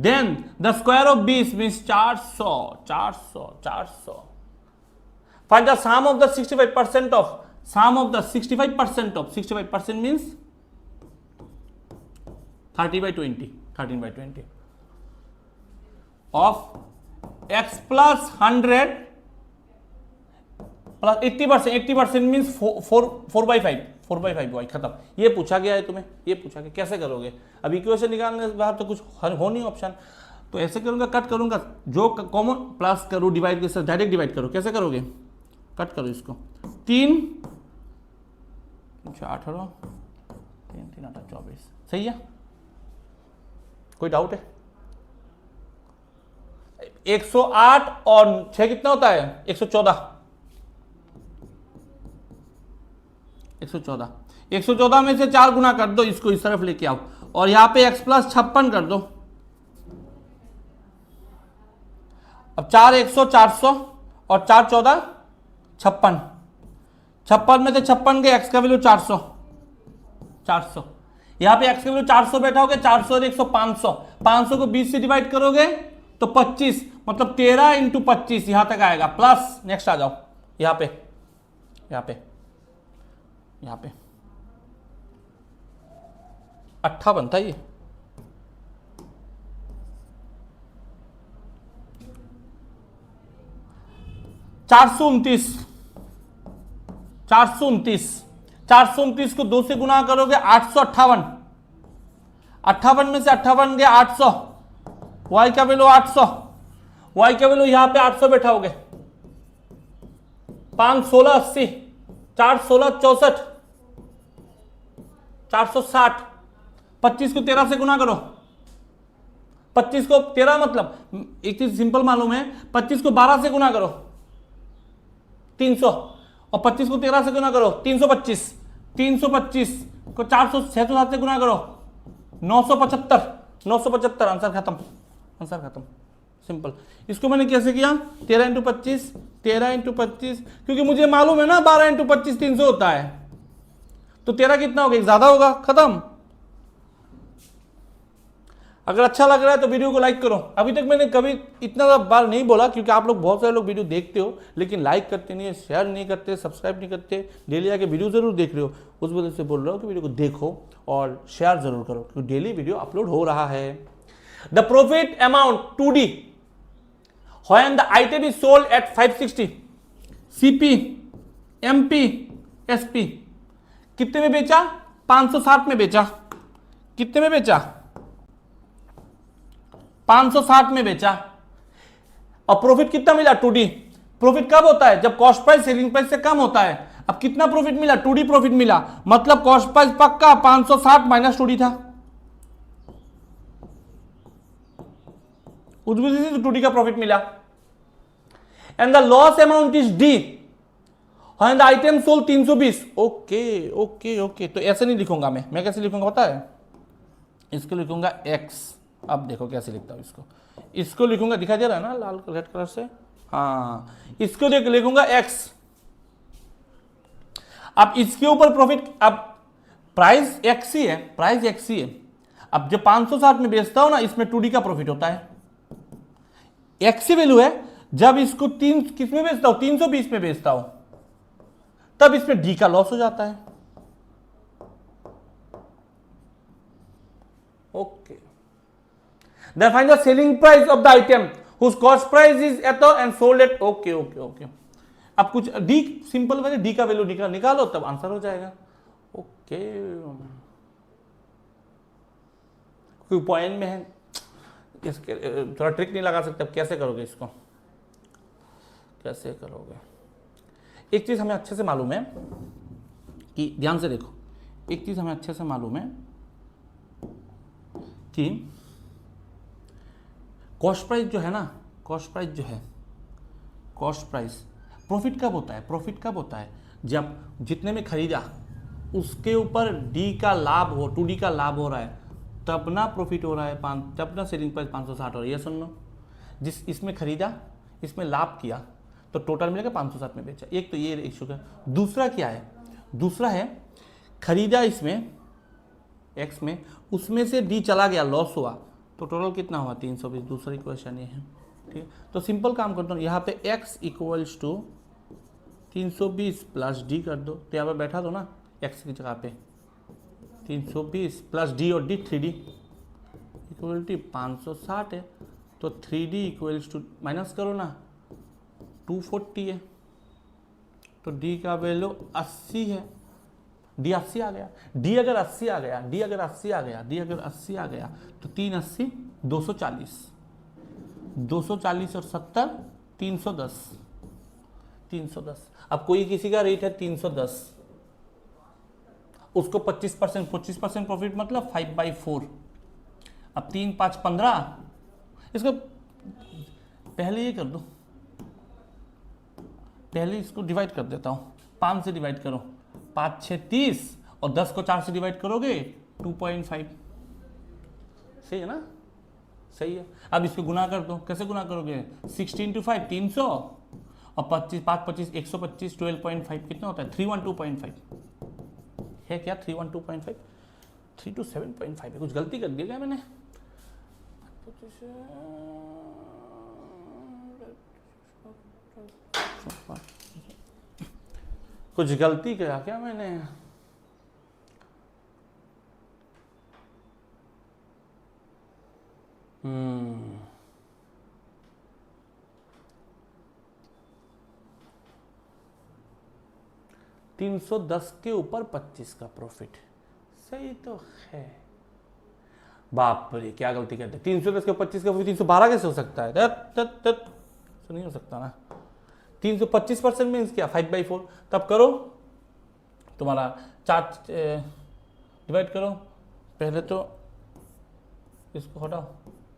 then the square of 20 means 400. Find the sum of the 65% of, sum of the 65% of, 65% means 30/20, 13/20 of x plus 100 plus 80%, 80% means 4/5, 4/5 y। खत्म। ये पूछा गया है तुम्हें, ये पूछा गया, कैसे करोगे? अब इक्वेशन निकालने के बाद तो कुछ हो नहीं ऑप्शन, तो ऐसे करूंगा, कट करूंगा, जो कॉमन प्लस करो, डिवाइड के साथ डायरेक्ट डिवाइड करो। कैसे करोगे? कट करो इसको, 3 18 3 3 8 24, सही है? कोई डाउट है? 108 और 6 कितना होता है? 114, 114 में से 4 गुना कर दो, इसको इस तरफ लेके आओ और यहां पे x प्लस 56 कर दो। अब 4 100 400 और 4 14 56, 56 में से 56 के x का वैल्यू 400, 400 यहां पे x का वैल्यू 400 बैठा होगा, 400 और 100 500, 500 को 20 से डिवाइड करोगे तो 25, मतलब 13 इंटू 25 यहां तक आएगा। प्लस नेक्स्ट आ जाओ, यहां पे 58 बनता है ये, चार सौ उनतीस को 2 से गुना करोगे 858, 58 में से 58 गया 800, y का वैल्यू 800, y का वैल्यू यहां पे 800 बैठाओगे, 5 16 80, 4 16 64, 460, 25 को 13 से गुना करो, 25 को 13 मतलब एक चीज सिंपल मालूम है, 25 को 12 से गुना करो 300 और 25 को 13 से गुना करो 325, 325 को 407 से गुना करो 975, 975 आंसर खत्म, आंसर खत्म। सिंपल। इसको मैंने कैसे किया, 13 इंटू 25, 13 इंटू 25, क्योंकि मुझे मालूम है ना 12 इंटू 25 300 होता है, तो 13 कितना होगा, एक ज्यादा होगा, खत्म। अगर अच्छा लग रहा है तो वीडियो को लाइक करो। अभी तक मैंने कभी इतना बार नहीं बोला, क्योंकि आप लोग बहुत सारे लोग वीडियो देखते हो लेकिन लाइक करते नहीं है, शेयर नहीं करते, सब्सक्राइब नहीं करते, डेली आके वीडियो जरूर देख रहे हो, उस वजह से बोल रहा हूँ कि वीडियो को देखो और शेयर जरूर करो, क्योंकि डेली वीडियो अपलोड हो रहा है। The profit amount 2D when the item is sold at 560, CP, MP, SP, कितने में बेचा, 560 में बेचा, कितने में बेचा, 560 में बेचा, और प्रॉफिट कितना मिला, 2D। प्रॉफिट कब होता है, जब कॉस्ट प्राइस सेलिंग प्राइस से कम होता है। अब कितना प्रॉफिट मिला, 2D प्रॉफिट मिला, मतलब कॉस्ट प्राइस पक्का 560 माइनस 2D था, उस वजह से 2D का प्रॉफिट मिला। And the loss amount is D when the item sold 320। Okay okay okay, तो ऐसे नहीं लिखूंगा मैं कैसे लिखूंगा पता है, इसको लिखूंगा X। अब देखो कैसे लिखता हूं इसको लिखूंगा, दिखाई दे रहा है ना लाल रेड कलर से, हाँ, इसको लिखूंगा X। अब इसके ऊपर प्रॉफिट, अब प्राइस X ही है, प्राइस X ही है। अब जब 560 में बेचता हूं ना, इसमें 2D का प्रॉफिट होता है, X ही वैल्यू है। जब इसको किस में बेचता हूं, 320 में बेचता हूं, तब इसमें D का लॉस हो जाता है। Okay, then find the selling price of the item whose cost price is at and sold at। Okay okay okay, अब कुछ D सिंपल वैल्यू, D का वैल्यू निकालो तब आंसर हो जाएगा। ओके, कोई पॉइंट में है, इसके थोड़ा ट्रिक नहीं लगा सकते, अब कैसे करोगे इसको, कैसे करोगे। एक चीज हमें अच्छे से मालूम है कि, ध्यान से देखो, एक चीज हमें अच्छे से मालूम है कि कॉस्ट प्राइस जो है ना, कॉस्ट प्राइस जो है, कॉस्ट प्राइस, प्रॉफिट कब होता है, प्रॉफिट कब होता है, जब जितने में खरीदा उसके ऊपर D का लाभ हो, 2D का लाभ हो रहा है, तब ना प्रॉफिट हो रहा है, तब ना सेलिंग प्राइस 560 हो रही है। ये सुन लो, जिस इसमें खरीदा, इसमें लाभ किया, तो टोटल मिलेगा 560 में बेचा। एक तो ये इशू है। दूसरा क्या है, दूसरा है खरीदा इसमें X में, उसमें से D चला गया, लॉस हुआ, तो टोटल कितना हुआ, 320। दूसरा इक्वेशन ये है, ठीक है। तो सिंपल काम करता हूँ, यहाँ पे X equals to 320 plus D कर दो, तो यहाँ पे बैठा दो ना X की जगह पे, 320 प्लस D और D 3D इक्वल टू 560 है, तो 3D इक्वल्स टू, माइनस करो ना, 240 है, तो D का वैल्यू 80 है। D 80 आ गया, D अगर 80 आ गया, D अगर 80 आ गया, D अगर 80 आ गया, तो 3 80 240, 240 और 70 310, 310। अब कोई किसी का रेट है 310, उसको 25% प्रॉफिट, मतलब 5/4। अब 3 5 15, इसको पहले ये कर दो, पहले इसको डिवाइड कर देता हूँ, 5 से डिवाइड करो, 5 6 30, और 10 को 4 से डिवाइड करोगे 2.5, सही है ना, सही है। अब इसको गुना कर दो, कैसे गुना करोगे, 16 × 5 300, और 25 5 25 125, 12.5 कितना होता है, 312.5 है क्या, 312.5, 327.5 है। कुछ गलती कर दिया क्या मैंने, कुछ गलती किया क्या मैंने, हम्म, 310 के ऊपर 25 का प्रॉफिट, सही तो है। बाप रे क्या गलती करते, 310 के 25 का 312 कैसे हो सकता है, तो नहीं हो सकता ना। 325% मीन्स क्या, 5/4। तब करो, तुम्हारा 4 डिवाइड करो, पहले तो इसको हटाओ,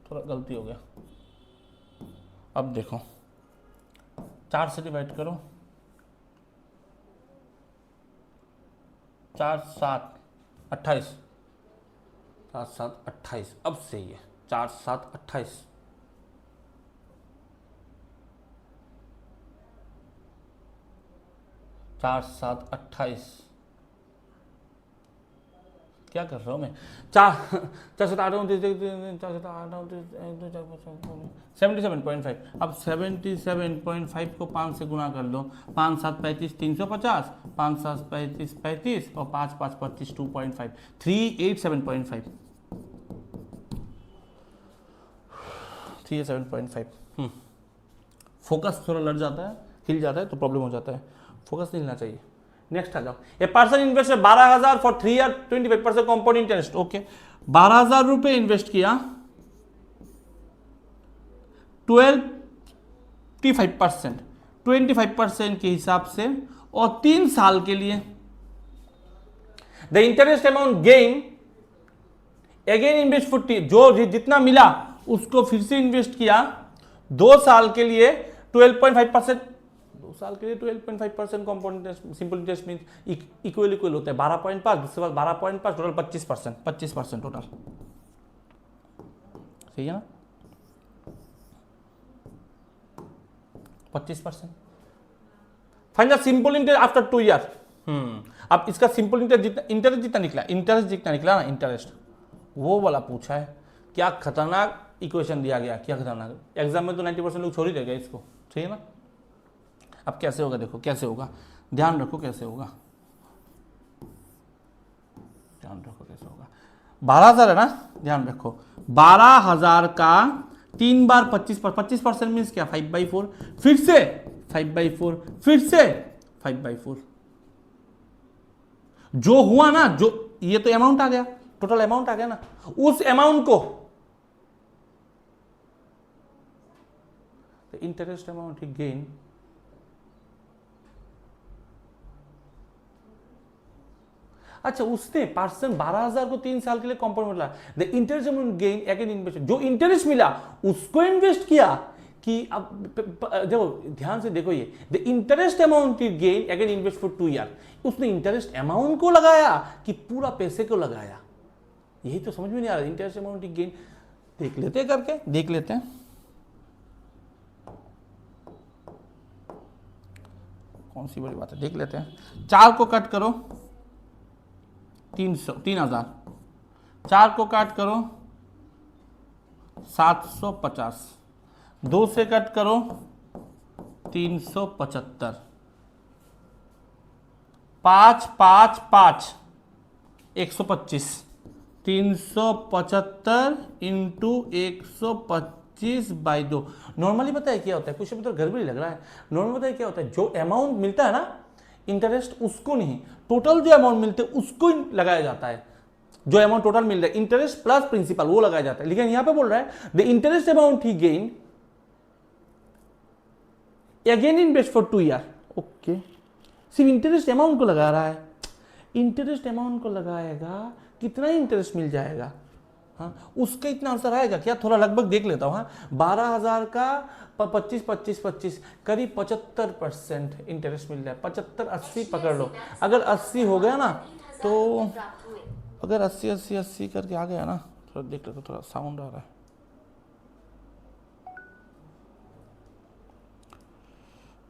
थोड़ा गलती हो गया। अब देखो 4 से डिवाइड करो, 4 7 28, 4 7 28, अब सही है, 4 7 28, 4 7 28, क्या कर रहा हूँ मैं? 77.5। अब 77.5 को 5 से गुना कर दो। 5 7 35, 350, 5 7 35 35 और 5 5 25, 2.5, 387.5, 387.5। फोकस थोड़ा लड़ जाता है, हिल जाता है तो प्रॉब्लम हो जाता है, फोकस नहीं हिलना चाहिए। नेक्स्ट आ जाओ। A person invest 12,000 for 3 year 25% compound interest. Okay, 12,000 रुपए इन्वेस्ट किया, 25% के हिसाब से और 3 साल के लिए। The interest amount gain again invest 40, जो जितना मिला उसको फिर से इन्वेस्ट किया 2 साल के लिए 12.5%। 2 साल के लिए 12.5% compound interest, simple interest mean equal होता है 12.5, उसके बाद 12.5, टोटल 25% टोटल। सही है ना? 25%। Find the simple interest after 2 year. अब इसका सिंपल इंटरेस्ट जितना निकला ना, इंटरेस्ट वो वाला पूछा है। क्या खतरनाक इक्वेशन दिया गया, क्या खतरनाक। एग्जाम में तो 90% लोग छोड़ ही देगा इसको, सही है ना? अब कैसे होगा, देखो कैसे होगा, ध्यान रखो कैसे होगा, ध्यान रखो कैसे होगा। 12,000 है ना, ध्यान रखो। 12,000 का 3 बार 25% मीन्स क्या, 5/4, फिर से 5/4, फिर से 5/4। जो हुआ ना, जो ये तो अमाउंट आ गया, टोटल अमाउंट आ गया ना, उस अमाउंट को इंटरेस्ट अमाउंट गेन अच्छा, उसने पर्सन 12,000 को 3 साल के लिए कॉम्पाउंड मिला। The interest amount gain again invest, जो इंटरेस्ट मिला उसको इन्वेस्ट किया कि अब देखो ध्यान से देखो, ये the interest amount gain again invest for 2 year. उसने इंटरेस्ट अमाउंट को लगाया कि पूरा पैसे को लगाया, यही तो समझ में नहीं आ रहा। इंटरेस्ट अमाउंट गेन देख लेते हैं, करके देख लेते हैं कौन सी बड़ी बात है, देख लेते हैं। 4 को कट करो 3,000, 4 को काट करो 750, 2 से कट करो 375, 5 5 5 125, 375 इंटू 125/2। नॉर्मली पता है क्या होता है, कुछ मतलब गड़बड़ी लग रहा है। नॉर्मली पता है क्या होता है, जो अमाउंट मिलता है ना इंटरेस्ट, उसको नहीं, टोटल जो अमाउंट मिलते हैं उसको लगाया जाता है। जो अमाउंट टोटल मिल रहा है, इंटरेस्ट प्लस प्रिंसिपल, वो लगाया जाता है। लेकिन यहां पे बोल रहा है the interest amount he gain again invest for 2 year. Okay, सिर्फ इंटरेस्ट अमाउंट को लगा रहा है, इंटरेस्ट अमाउंट को लगाएगा, कितना इंटरेस्ट मिल जाएगा, हाँ उसका इतना आंसर आएगा क्या, थोड़ा लगभग देख लेता हूँ। हाँ, 12,000 का 25 करीब 75% इंटरेस्ट मिल रहा है। 75 80 पकड़ लो, अगर 80 हो गया ना तो, अगर 80 करके आ गया ना, थोड़ा देख लो, थोड़ा साउंड आ रहा है।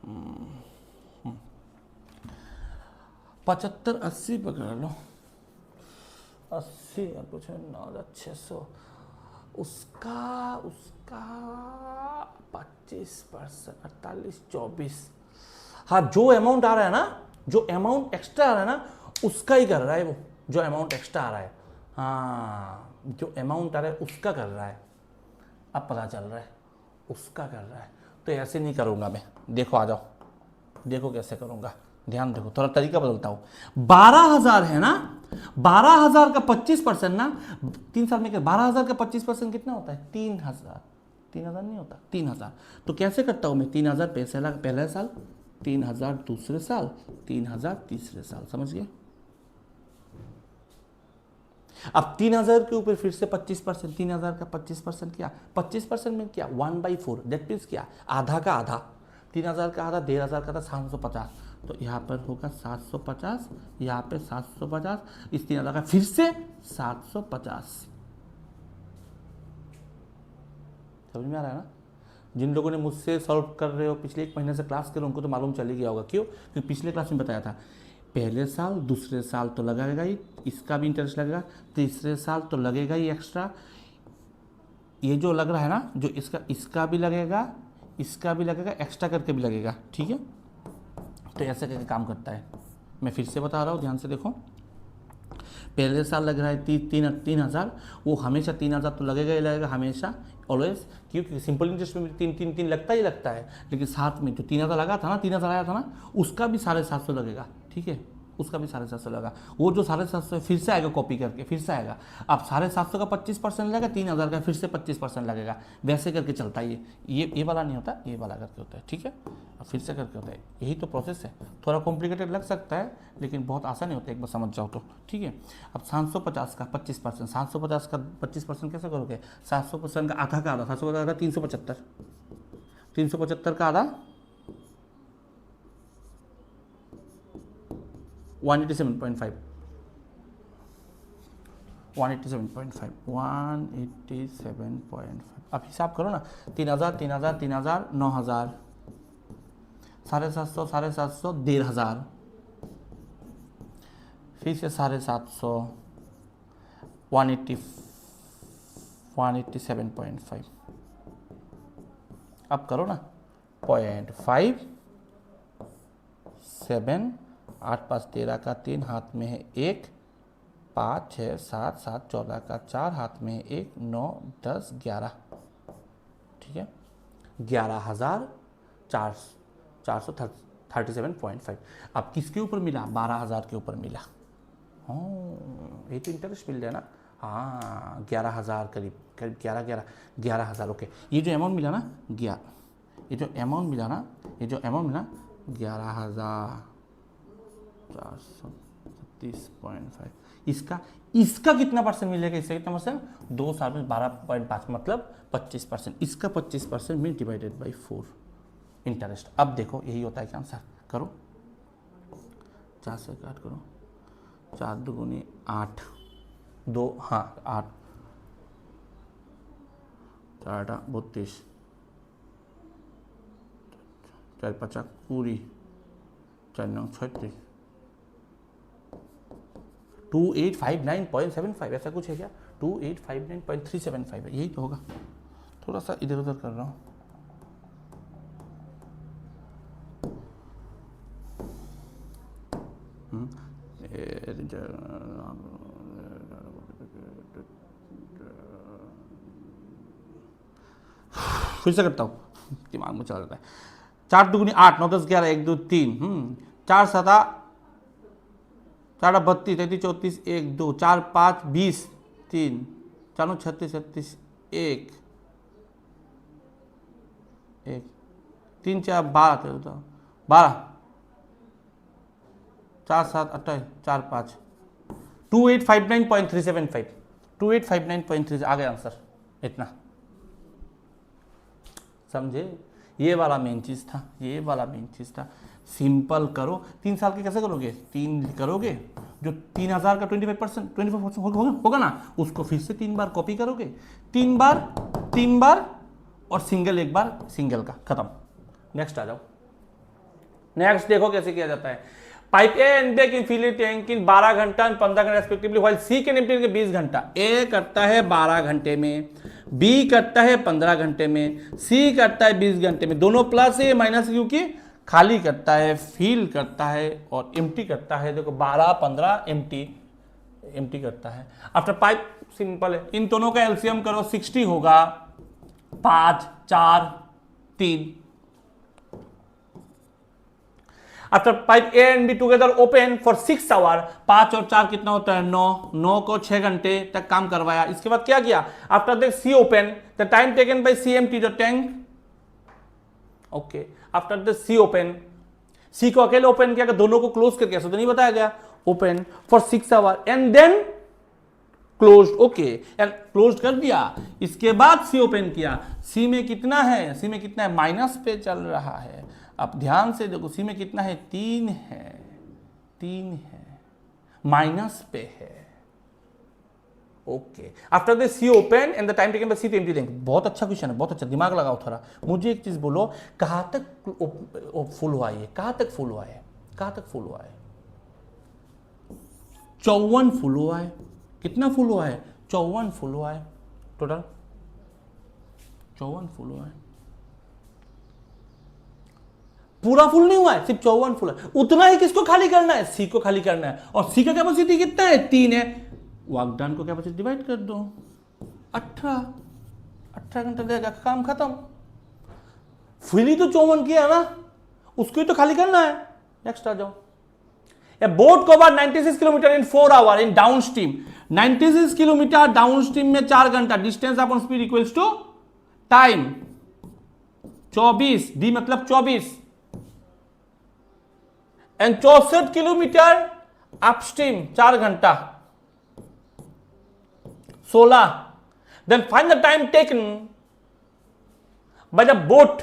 हम्म 75 80 पकड़ लो, 80 कुछ 9,600, उसका 25%, 48 24। हाँ, जो अमाउंट आ रहा है ना, जो अमाउंट एक्स्ट्रा आ रहा है ना, उसका ही कर रहा है वो, जो अमाउंट एक्स्ट्रा आ रहा है, हाँ जो अमाउंट आ रहा है उसका कर रहा है। अब पता चल रहा है उसका कर रहा है। तो ऐसे नहीं करूँगा मैं, देखो आ जाओ, देखो कैसे करूँगा, ध्यान देखो, थोड़ा तरीका बदलता हूँ। 12,000 है ना, 12,000 का 25% ना, 3 साल में 12,000 का 25% कितना होता है, 3,000। 3,000 नहीं होता, 3,000। तो कैसे करता हूँ मैं, 3,000 पहला साल, 3,000 दूसरे साल, 3,000 तीसरे साल, समझ गए। अब 3,000 के ऊपर फिर से 25%, 3,000 का 25% क्या, 25% में क्या 1/4, दैट मीन्स क्या, आधा का आधा। 3,000 का आधा 1,500 का था 750, तो यहाँ पर होगा 750, यहाँ पे 750, इस 3,000 का फिर से 750। समझ में आ रहा है ना। जिन लोगों ने मुझसे सॉल्व कर रहे हो पिछले 1 महीने से क्लास कर रहे हो उनको तो मालूम चल ही गया होगा। क्यों? क्योंकि पिछले क्लास में बताया था पहले साल दूसरे साल तो लगेगा ही, इसका भी इंटरेस्ट लगेगा, तीसरे साल तो लगेगा ही एक्स्ट्रा, ये जो लग रहा है ना जो इसका भी लगेगा, इसका भी लगेगा, एक्स्ट्रा करके भी लगेगा। ठीक है, तो ऐसे करके काम करता है। मैं फिर से बता रहा हूँ, ध्यान से देखो। पहले साल लग रहा है 3,000, वो हमेशा 3,000 तो लगेगा ही लगेगा हमेशा, ऑलवेज, क्योंकि सिंपल इंटरेस्ट में 3 लगता ही लगता है। लेकिन साथ में जो 3,000 लगा था ना, 3,000 आया था ना, उसका भी 750 लगेगा। ठीक है, उसका भी 750 लगा। वो जो 750 फिर से आएगा कॉपी करके, फिर से आएगा। अब 750 का 25% लगेगा, 3,000 का फिर से 25% लगेगा। वैसे करके चलता है ये वाला नहीं होता, ये वाला करके होता है। ठीक है, अब फिर से करके होता है। यही तो प्रोसेस है। थोड़ा कॉम्प्लिकेटेड लग सकता है लेकिन बहुत आसान नहीं होता, एक बार समझ जाओ तो। ठीक है, अब 750 का 25%, 750 का 25% कैसे करोगे? 700% का आधा का आधा, 750 का आधा 375, 375 का आधा 187.5, 187.5। अब हिसाब करो ना, 3,000 3,000 3,000 9,000, 750 750 1,500, फिर से 750, 187.5। अब करो ना, 0.5 7 8 5 13 का 3, हाथ में है 1, 5 6 7 7 14 का 4, हाथ में है 1 9 10 11। ठीक है, 11,437.5। अब किसके ऊपर मिला? 12,000 के ऊपर मिला। हाँ, ये तो इंटरेस्ट मिल गया ना। हाँ, 11,000 करीब 11,000। ओके, ये जो अमाउंट मिला ना, ये जो अमाउंट मिला ना 11,437.5। इसका कितना परसेंट मिलेगा? इसका कितना परसेंट? 2 साल में 12.5 मतलब 25%। इसका 25% में डिवाइडेड बाई 4 इंटरेस्ट। अब देखो यही होता है क्या आंसर? करो, 4 से काट करो, 4 दूनी 8, 2 हाँ 8, 4 32, 4 50 पूरी, 4 9 36, 2859.75 ऐसा कुछ है क्या? 2859.375 है, यही तो होगा। थोड़ा सा इधर उधर कर रहा हूँ। फिर से करता हूँ, दिमाग में चला जाता है। 4 दूनी 8, 9 10 11, 1 2 3, 4 7 4 32 33 34 1 2 4 5 20 3 4 9 36 36 1 1 3 4 12 12 4 7 28 4 5 2859.375, 2859.3 आ गया आंसर। इतना समझे? ये वाला मेन चीज़ था, ये वाला मेन चीज़ था। सिंपल करो। 3 साल के कैसे करोगे? 3 करोगे, जो 3,000 का 24% होगा ना, उसको फिर से 3 बार कॉपी करोगे, 3 बार और सिंगल 1 बार सिंगल का, खत्म। नेक्स्ट आ जाओ। नेक्स्ट देखो कैसे किया जाता है। Pipe A and B can fill tank in 12 घंटा एंड 15 घंटा respectively, while C can empty in 20 घंटा। ए करता है 12 घंटे में, बी करता है 15 घंटे में, सी करता है 20 घंटे में। दोनों प्लस है माइनस, क्योंकि खाली करता है, फील करता है और एम्प्टी करता है। देखो 12 15 एम्प्टी करता है। आफ्टर पाइप सिंपल है, इन दोनों का एलसीएम करो 60 होगा, 5 4 3। After pipe A and B together open for 6 hour, 5 और 4 कितना होता है? 9 को 6 घंटे तक काम करवाया। इसके बाद क्या किया? After that C open, the time taken by C empty the tank. Okay, after the C open, C को अकेले ओपन किया, दोनों को क्लोज करके, ऐसा तो नहीं बताया गया। Open for 6 hour and then closed. Okay, and closed कर दिया। इसके बाद सी ओपन किया, सी में कितना है? सी में कितना है? माइनस पे चल रहा है। अब ध्यान से देखो, सी में कितना है? 3 है, 3 है, माइनस पे है। Okay, after the C open and the time taken by C to empty tank. बहुत अच्छा क्वेश्चन है, बहुत अच्छा, दिमाग लगाओ थोड़ा। मुझे एक चीज बोलो, कहां तक फुल हुआ है, कहां तक फुल हुआ है, कहां तक फुल हुआ है? 54 फुल हुआ है। कितना फुल हुआ है? 54 फुल हुआ है टोटल, 54 फुल हुआ है। पूरा फुल नहीं हुआ है, सिर्फ 54 फुल है। उतना ही किसको खाली करना है? सी को खाली करना है। और सी का कैपेसिटी कितना है? 3 है। वागडान को कैपेसिटी डिवाइड कर दो, 18 घंटा देगा, काम खत्म। फुली तो 54 किया ना, उसको ही तो खाली करना है। नेक्स्ट आ जाओ। A boat covered 96 kilometre in 4 hour in downstream। 96 kilometre downstream में 4 घंटा। Distance upon speed equals to time 24, D मतलब 24, एंड 64 किलोमीटर अपस्ट्रीम 4 घंटा 16। Then find the time taken by the boat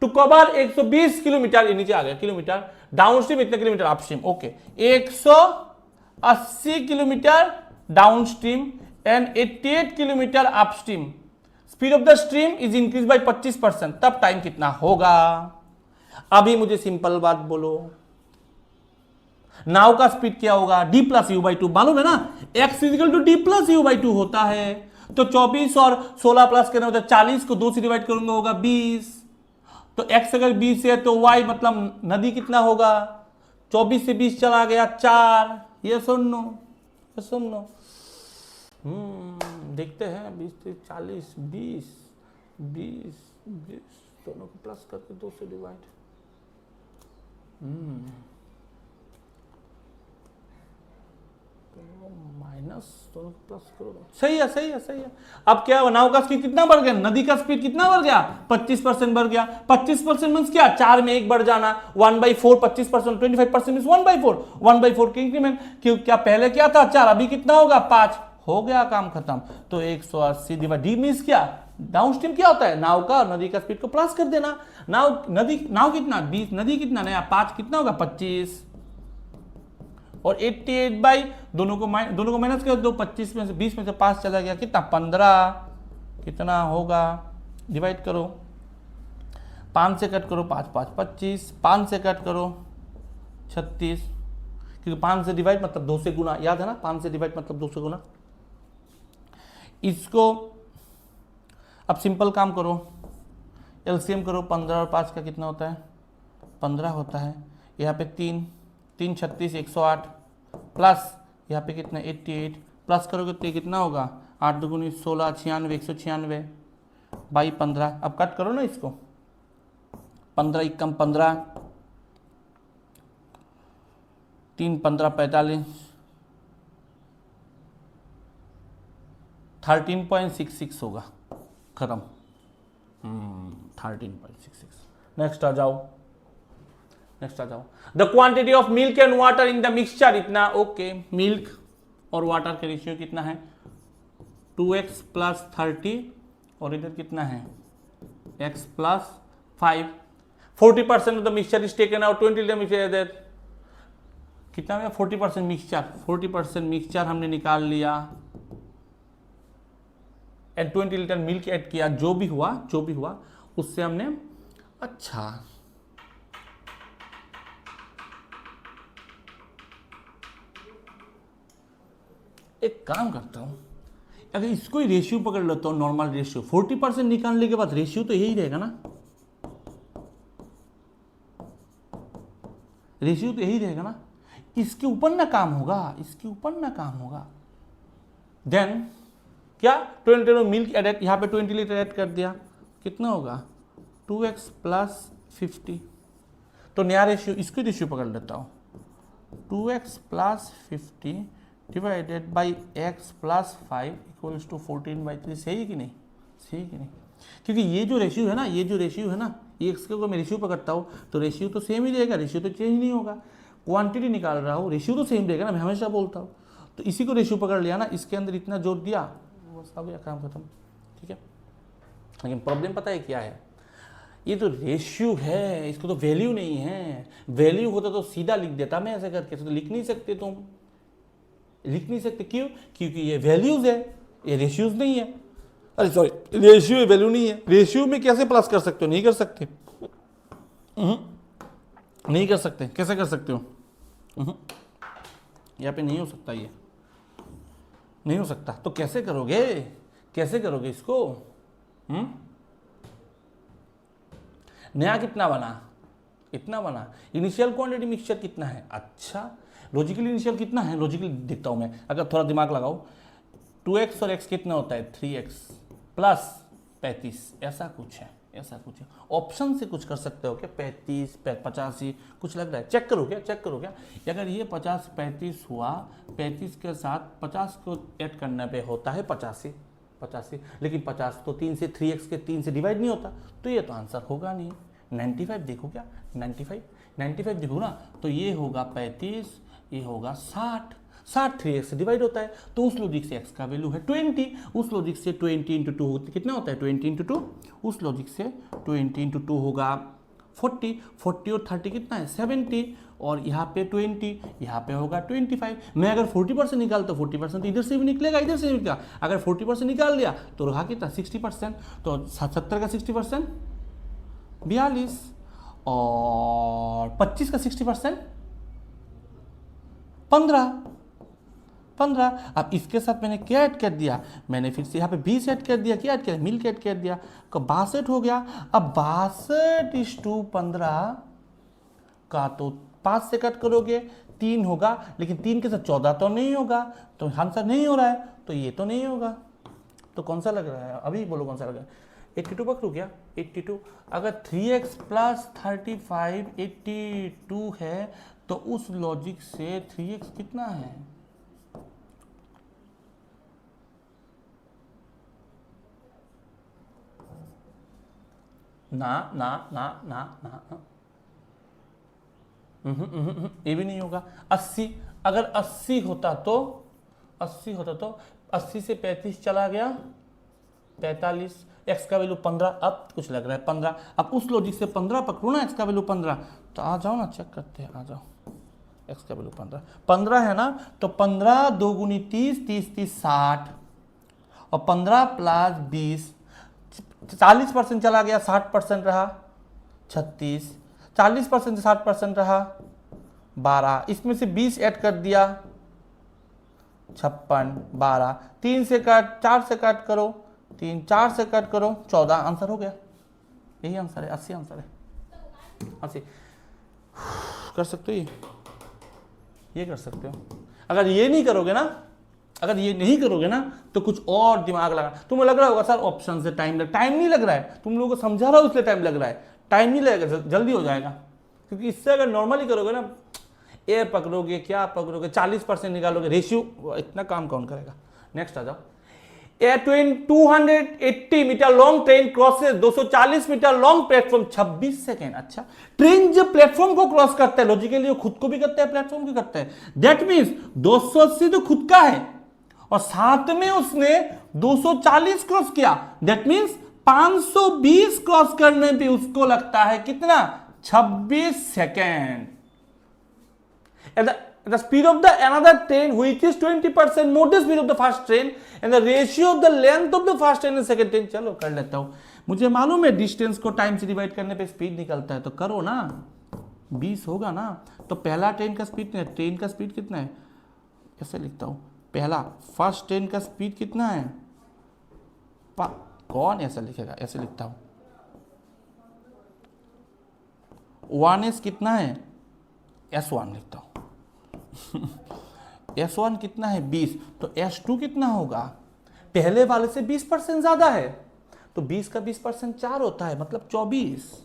to cover 120 kilometre, ये नीचे आ गया kilometre, downstream इतने kilometre upstream. Okay, 180 kilometre downstream and 88 kilometre upstream. Speed of the stream is increase by 25%। तब time कितना होगा? अभी मुझे सिंपल बात बोलो, नाव का स्पीड क्या होगा? D plus U by two, मालूम है ना, X equal to D plus U by two होता है। तो 24 और 16 प्लस करना होता है 40 को 2 से डिवाइड करूंगा होगा 20। तो x अगर 20 है तो y मतलब नदी कितना होगा? 24 से 20 चला गया 4। ये सुन लो, ये सुन लो। देखते हैं 20 से 40, 20 20 20 दोनों को प्लस करके 2 से डिवाइड। माइनस दोनों को प्लस करो, सही है, सही है, सही है। अब क्या हुआ? नाव का स्पीड कितना बढ़ गया? नदी का स्पीड कितना बढ़ गया? 25% बढ़ गया। 25% मीन्स क्या? 4 में 1 बढ़ जाना, 1/4, 25%, 25% मीन्स 1/4, 1/4 की इंक्रीमेंट। क्यों? क्या पहले क्या था? 4, अभी कितना होगा? 5। हो गया, काम खत्म। तो 180 डिवाइड, डी मीन्स क्या? डाउनस्ट्रीम क्या होता है? नाव का, नदी का स्पीड को प्लस कर देना। नाव कितना? 20, नदी कितना नया? 5, कितना होगा? 25। और 88 बाई दोनों को माइनस कर दो, 25 में से 20 में से 5 चला गया, कितना? 15। कितना होगा? डिवाइड करो, 5 से कट करो, 5 5 25, 5 से कट करो 36, क्योंकि 5 से डिवाइड मतलब 2 से गुना, याद है ना? 5 से डिवाइड मतलब 2 से गुना। इसको अब सिंपल काम करो, एलसीएम करो, 15 और 5 का कितना होता है? 15 होता है। यहाँ पे 3 3 36 108 प्लस यहाँ पे कितना? 88 प्लस करोगे तो कितना होगा? 8 दूनी 16, 96, 196 बाई 15। अब कट करो ना इसको, 15 एकम 15, 3 15 45, 13.66 होगा, खत्म। 13.66। नेक्स्ट आ जाओ, नेक्स्ट आ जाओ। The quantity of milk and water in the mixture इतना। ओके, मिल्क और वाटर का रेशियो कितना है? 2x प्लस 30 और इधर कितना है? x plus 5। 40% of the mixture is taken out, 20 litre mixture इधर कितना है? 40% मिक्सचर, 40% मिक्सचर हमने निकाल लिया एंड 20 लीटर मिल्क ऐड किया। जो भी हुआ उससे हमने, अच्छा एक काम करता हूं, अगर इसको ही रेशियो पकड़ लेता हूं, नॉर्मल रेशियो 40% निकालने के बाद रेशियो तो यही रहेगा ना? रेशियो तो यही रहेगा ना? इसके ऊपर ना काम होगा, इसके ऊपर ना काम होगा। देन क्या? 20 लीटर मिल्क एड, यहाँ पे 20 लीटर ऐड कर दिया, कितना होगा? 2x plus 50। तो नया रेशियो, इसको रेशियो पकड़ लेता हूँ, 2x plus 50 divided by x plus 5 equals to 14/3। सही कि नहीं? सही कि नहीं? क्योंकि ये जो रेशियो है ना, ये जो रेशियो है ना, ये x को मैं रेशियो पकड़ता हूँ तो रेशियो तो सेम ही रहेगा, रेशियो तो चेंज नहीं होगा। क्वांटिटी निकाल रहा हूँ, रेशियो तो सेम रहेगा ना, मैं हमेशा बोलता हूँ। तो इसी को रेशियो पकड़ लिया ना, इसके अंदर इतना जोड़ दिया, बस हो गया, काम खत्म। ठीक है, लेकिन प्रॉब्लम पता है क्या है? ये तो रेशियो है, इसको तो वैल्यू नहीं है। वैल्यू होता तो सीधा लिख देता मैं ऐसे करके, तो लिख नहीं सकते तुम। लिख नहीं सकते, क्यों? क्योंकि ये वैल्यूज है, ये रेशियोज नहीं है। अरे सॉरी, रेशियो वैल्यू नहीं है। रेशियो में कैसे प्लस कर सकते हो? नहीं कर सकते, नहीं कर सकते। कैसे कर सकते हो? यहाँ पे नहीं हो सकता, ये नहीं हो सकता। तो कैसे करोगे? कैसे करोगे इसको? नया कितना बना? इतना बना। इनिशियल क्वांटिटी मिक्सचर कितना है? अच्छा, लॉजिकल इनिशियल कितना है? लॉजिकल देखता हूं मैं, अगर थोड़ा दिमाग लगाओ। 2x और x कितना होता है? 3x प्लस 35, ऐसा कुछ है, ऐसा कुछ है। ऑप्शन से कुछ कर सकते हो क्या? 35, 85 कुछ लग रहा है? चेक करो क्या? चेक करो क्या? अगर ये 50 35 हुआ, 35 के साथ 50 को ऐड करने पे होता है 85, लेकिन 50 तो 3 से 3x के 3 से डिवाइड नहीं होता, तो ये तो आंसर होगा नहीं। 95 देखो क्या? 95 देखो ना, तो ये होगा 35, ये होगा 60 3x से डिवाइड होता है, तो उस लॉजिक से x का वैल्यू है 20। उस लॉजिक से 20 इंटू 2 कितना होता है? 20 इंटू 2। उस लॉजिक से 20 इंटू 2 होगा 40 और 30 कितना है? 70, और यहाँ पे 20, यहाँ पे होगा 25। मैं अगर 40% निकालता हूँ, 40% इधर से भी निकलेगा, इधर से भी निकलेगा। अगर 40% निकाल लिया तो रहा कितना? 60%। तो 70 का 60% 42, और 25 का 60% 15। अब इसके साथ मैंने क्या ऐड कर दिया? मैंने फिर से यहाँ पे 20 ऐड कर दिया। क्या ऐड किया? मिल्क ऐड कर दिया, तो 62 हो गया। अब 62/15 का तो 5 से कट करोगे 3 होगा, लेकिन 3 के साथ 14 तो नहीं होगा, तो आंसर नहीं हो रहा है, तो ये तो नहीं होगा। तो कौन सा लग रहा है? अभी बोलो कौन सा लग रहा है? 82 पकड़ू क्या? 82। अगर 3x प्लस 35 82 है, तो उस लॉजिक से 3x कितना है? ना ना ना ना ना, ये भी नहीं होगा। 80, अगर 80 होता तो 80 से 35 चला गया 45, x का वैल्यू 15। अब कुछ लग रहा है 15। अब उस लॉजिक से 15 पकड़ो ना, x का वैल्यू 15, तो आ जाओ ना, चेक करते हैं, आ जाओ। x का वैल्यू 15 है ना, तो 15 2 गुनी 30, 30 30 60, और 15 प्लस 20, 40% चला गया, 60% रहा 36, 40% से 60% रहा 12, इसमें से 20 ऐड कर दिया 56, 12, 3 से कट, 4 से कट करो, 3 4 से कट करो 14, आंसर हो गया। यही आंसर है, 80 आंसर है, 80। कर सकते हो ये कर सकते हो। अगर ये नहीं करोगे ना, तो कुछ और दिमाग लगा। तुम्हें लग रहा होगा सर ऑप्शन से टाइम नहीं लग रहा है, तुम लोगों को समझा रहा हूं इसलिए टाइम लग रहा है। टाइम नहीं लगेगा, जल्दी हो जाएगा। क्योंकि इससे अगर नॉर्मली करोगे ना, ए पकड़ोगे, क्या पकड़ोगे, 40% निकालोगे, रेशियो, इतना काम कौन करेगा। नेक्स्ट आ जाओ। A 280 metre long train crosses 240 metre long platform 26 second. अच्छा, ट्रेन जब प्लेटफॉर्म को क्रॉस करता है, लॉजिकली वो खुद को भी करता है, प्लेटफॉर्म को करता है। दैट मीन्स 280 तो खुद का है, और साथ में उसने 240 क्रॉस किया। दैट मीन्स 520 क्रॉस करने पे उसको लगता है कितना? 26 second. The speed of the another train which is 20% more the speed of the first train and the ratio of the length of the first train and second train। चलो कर लेता हूं, मुझे मालूम है डिस्टेंस को टाइम से divide करने पे स्पीड निकलता है, तो करो ना, 20 होगा ना। तो पहला ट्रेन का स्पीड कितना है? ऐसे लिखता हूं, पहला फर्स्ट ट्रेन का स्पीड कितना है? कौन ऐसा लिखेगा? ऐसे लिखता हूं, 1s कितना है? S1 लिखता हूं। S1 कितना है? 20। तो S2 कितना होगा? पहले वाले से 20% ज्यादा है, तो 20 का 20% 4 होता है, मतलब 24।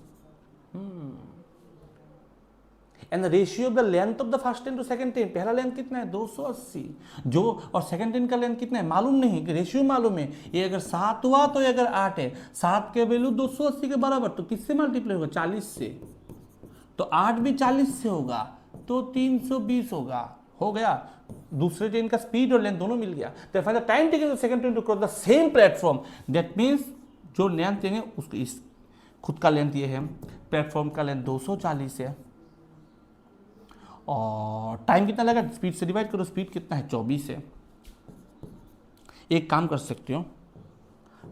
And the ratio of the length of the first train to second train, पहला लेंथ कितना है? 280, जो, और सेकंड ट्रेन का लेंथ कितना है मालूम नहीं, रेशियो मालूम है। ये अगर 7 हुआ तो ये अगर 8 है, 7 के वैल्यू 280 के बराबर, तो किससे मल्टीप्लाई होगा? 40 से। तो 8 भी 40 से होगा, तो 320 होगा। हो गया, दूसरे ट्रेन का स्पीड और लेंथ दोनों मिल गया। तो find the time taken the second train to cross the same platform. That means जो लेंथ देंगे उसको, इस खुद का लेंथ ये है, प्लेटफॉर्म का लेंथ 240 है, और टाइम कितना लगेगा, स्पीड से डिवाइड करो, स्पीड कितना है 24 है। एक काम कर सकते हो,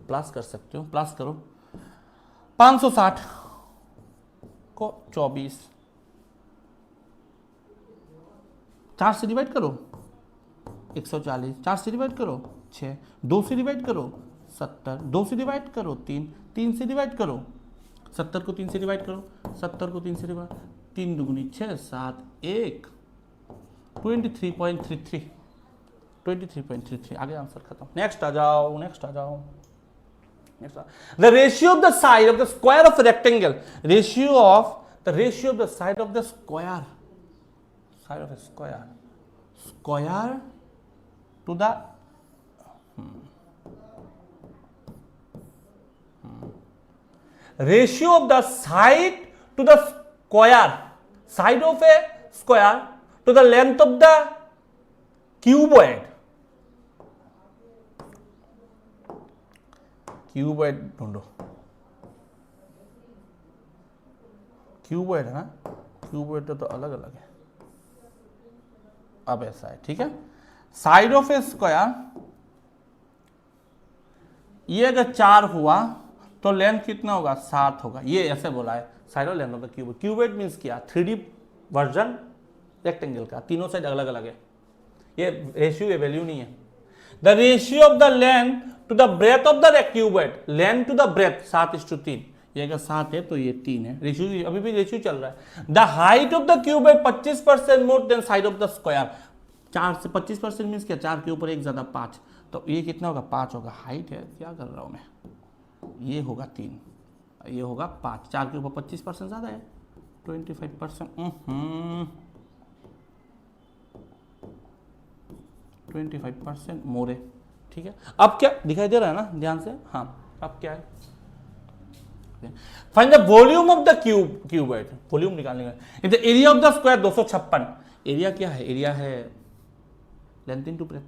प्लस कर सकते हो, प्लस करो 560 को 24, 4 से डिवाइड करो 140, 4 से डिवाइड करो 6, 2 से डिवाइड करो 70, 2 से डिवाइड करो 3, 3 से डिवाइड करो 70 को 3 से डिवाइड करो, 70 को 3 से डिवाइड, 3 दुगुनी 6, 7 1, 23.33, 23.33। आगे आंसर खत्म। नेक्स्ट आ जाओ, नेक्स्ट आ जाओ। The ratio of the side of the square of a rectangle, ratio of the side of the square to the ratio of the side to the side of a square to the length of the cuboid, cuboid ढूंढो, cuboid है ना, cuboid तो अलग अलग है। अब ऐसा है, ठीक है, साइड ऑफ ए स्क्वायर, ये अगर 4 हुआ तो लेंथ कितना होगा 7 होगा, ये ऐसे बोला है side of length of the cuboid. Cuboid means क्या, 3D वर्जन रेक्टेंगल का, तीनों साइड अलग अलग है, ये रेशियो है, वैल्यू नहीं है। The ratio of the length to the breadth of the cuboid, length to the breadth 7:3, ये अगर 7 है तो ये 3 है, रेशियो अभी भी रेशियो चल रहा है। The height of the cuboid 25% more than side of the square, 4 से 25% मींस क्या, 4 के ऊपर 1 ज्यादा 5, तो ये कितना होगा 5 होगा। हाइट है, क्या कर रहा हूं मैं, ये होगा 3, ये होगा 5, 4 के ऊपर 25% ज्यादा है, 25%, 25% मोर है, ठीक है। अब क्या दिखाई दे रहा है ना, ध्यान से, हाँ अब क्या है, find the volume of the cuboid, volume निकालने का। The area of the square 256, area क्या है, एरिया है लेंथ इनटू ब्रेथ,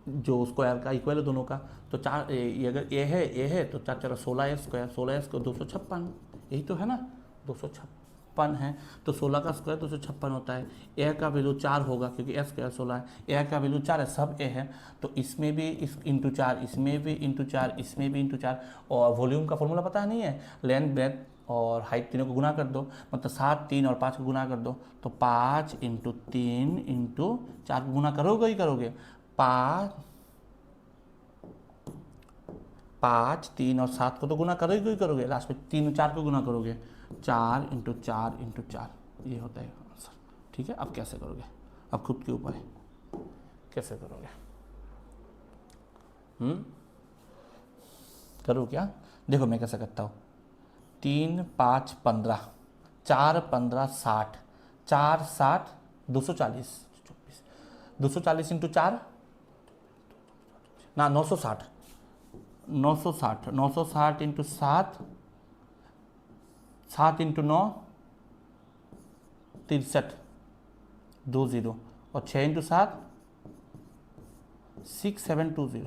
जो स्क्वायर का इक्वल है दोनों का, तो 4, ये अगर ए है तो 4 4 16 है स्क्वायर, 16 को 256, यही तो है ना, 256 है, तो 16 का स्क्वायर 256 होता है। ए का वैल्यू 4 होगा क्योंकि ए स्क्वायर 16 है, ए का वैल्यू 4 है, सब ए है, तो इसमें भी इंटू 4, इसमें भी इंटू 4, इसमें भी इंटू 4, और वॉल्यूम का फॉर्मूला पता नहीं है, लेंथ ब्रेथ और हाइट तीनों को गुना कर दो, मतलब 7, 3 और 5 को गुना कर दो, तो 5 इंटू 3 इंटू 4 को गुना करोगे ही करोगे, 5, 3 और 7 को तो गुना करोगे ही करोगे, लास्ट में 3 और 4 को गुना करोगे, 4 इंटू 4 इंटू 4, ये होता है आंसर, ठीक है। अब कैसे करोगे, अब खुद के ऊपर है, कैसे करोगे, करो क्या, देखो मैं कैसे करता हूँ, 3 5 15, 4 15 60, 4 60 240, 240 इंटू 4 ना 960, 960 इंटू 7, 7 इंटू 9 63 20, और 6 इंटू 7 6720,